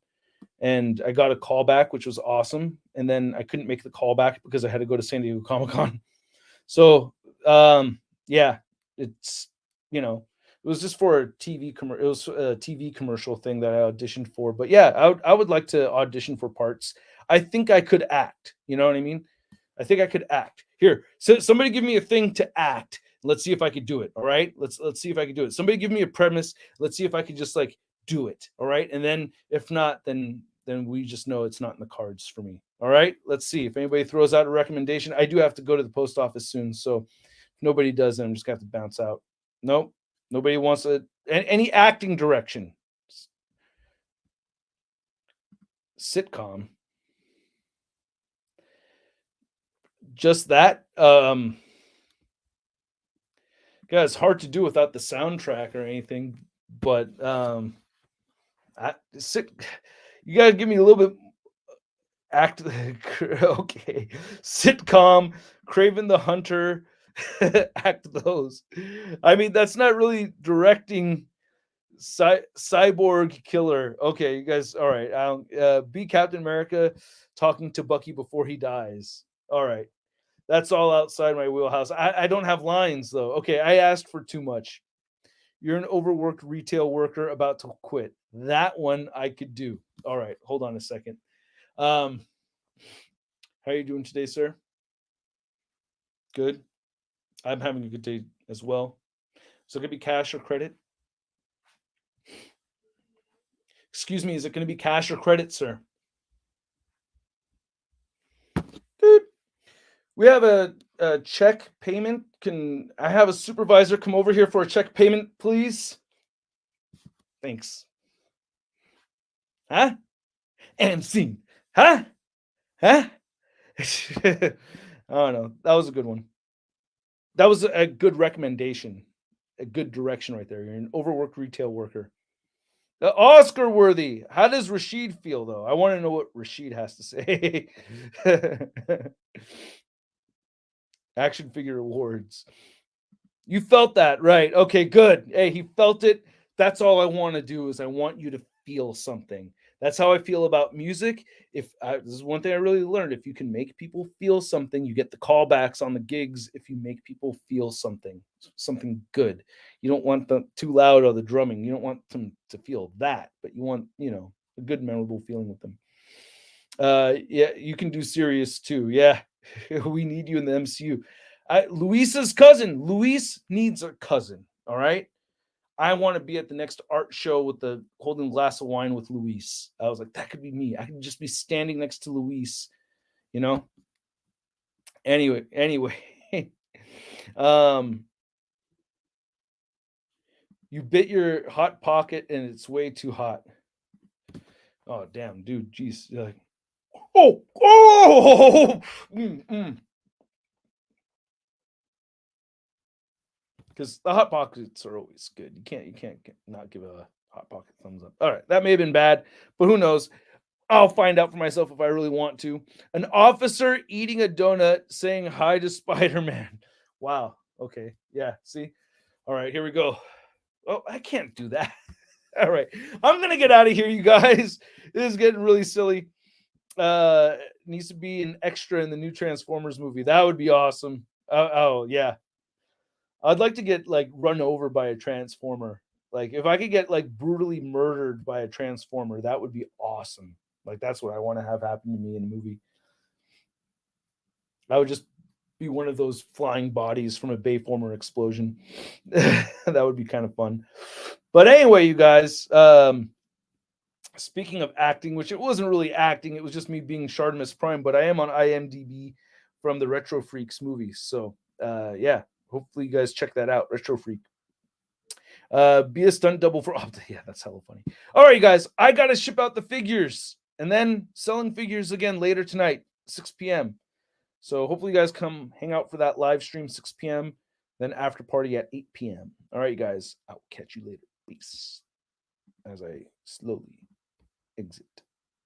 Speaker 1: and I got a call back, which was awesome. And then I couldn't make the call back because I had to go to San Diego Comic Con. So yeah, it's it was just for a it was a TV commercial thing that I auditioned for. But yeah, I would like to audition for parts. I think I could act. You know what I mean? I think I could act. Here, so somebody give me a thing to act. Let's see if I could do it. All right. Let's see if I could do it. Somebody give me a premise. Let's see if I could just like do it. All right. And then if not, then we just know it's not in the cards for me. All right. Let's see if anybody throws out a recommendation. I do have to go to the post office soon, so if nobody does, then I'm just gonna have to bounce out. Nope. Nobody wants any acting direction. Sitcom. Just that. Yeah, it's hard to do without the soundtrack or anything, but you gotta give me a little bit act okay. Sitcom, Craven the Hunter, act those. I mean, that's not really directing cyborg killer. Okay, you guys, all right. Be Captain America talking to Bucky before he dies. All right. That's all outside my wheelhouse. I don't have lines though. Okay, I asked for too much. You're an overworked retail worker about to quit. That one I could do. All right, hold on a second. How are you doing today, sir? Good. I'm having a good day as well. So it could be cash or credit. Excuse me, is it going to be cash or credit, sir? Dude, we have a check payment. Can I have a supervisor come over here for a check payment, please? Thanks. Huh? And scene. Huh? Huh? I don't know. That was a good one. That was a good recommendation. A good direction right there. You're an overworked retail worker. Oscar worthy. How does Rashid feel though? I want to know what Rashid has to say. Action figure awards. You felt that, right? Okay, good. Hey, he felt it. That's all I want to do is I want you to feel something. That's how I feel about music. This is one thing I really learned. If you can make people feel something, you get the callbacks on the gigs. If you make people feel something good, you don't want them too loud or the drumming. You don't want them to feel that, but you want a good memorable feeling with them. Yeah, you can do serious too. Yeah, we need you in the MCU. Luis's cousin. Luis needs a cousin. All right. I want to be at the next art show with the holding a glass of wine with Luis. I was like, that could be me. I could just be standing next to Luis, you know. Anyway, um, you bit your hot pocket and it's way too hot. Oh damn, dude, jeez. Oh, because the hot pockets are always good. You can't not give a hot pocket thumbs up. All right, that may have been bad, but who knows? I'll find out for myself if I really want to. An officer eating a donut saying hi to Spider-Man. Wow. Okay. Yeah. See. All right. Here we go. Oh, I can't do that. All right. I'm gonna get out of here, you guys. This is getting really silly. Needs to be an extra in the new Transformers movie. That would be awesome. Oh yeah. I'd like to get like run over by a transformer. Like if I could get like brutally murdered by a transformer, that would be awesome. Like that's what I want to have happen to me in a movie. I would just be one of those flying bodies from a Bayformer explosion. That would be kind of fun. But anyway, you guys, speaking of acting, which it wasn't really acting, it was just me being Shartimus Prime, but I am on IMDb from the Retro Freaks movies. So yeah, hopefully you guys check that out. Retro Freak. Be a stunt double for yeah, that's hella funny. All right, you guys, I gotta ship out the figures and then selling figures again later tonight, 6 p.m. So hopefully you guys come hang out for that live stream 6 p.m. Then after party at 8 p.m. All right, you guys, I'll catch you later. Peace. As I slowly exit.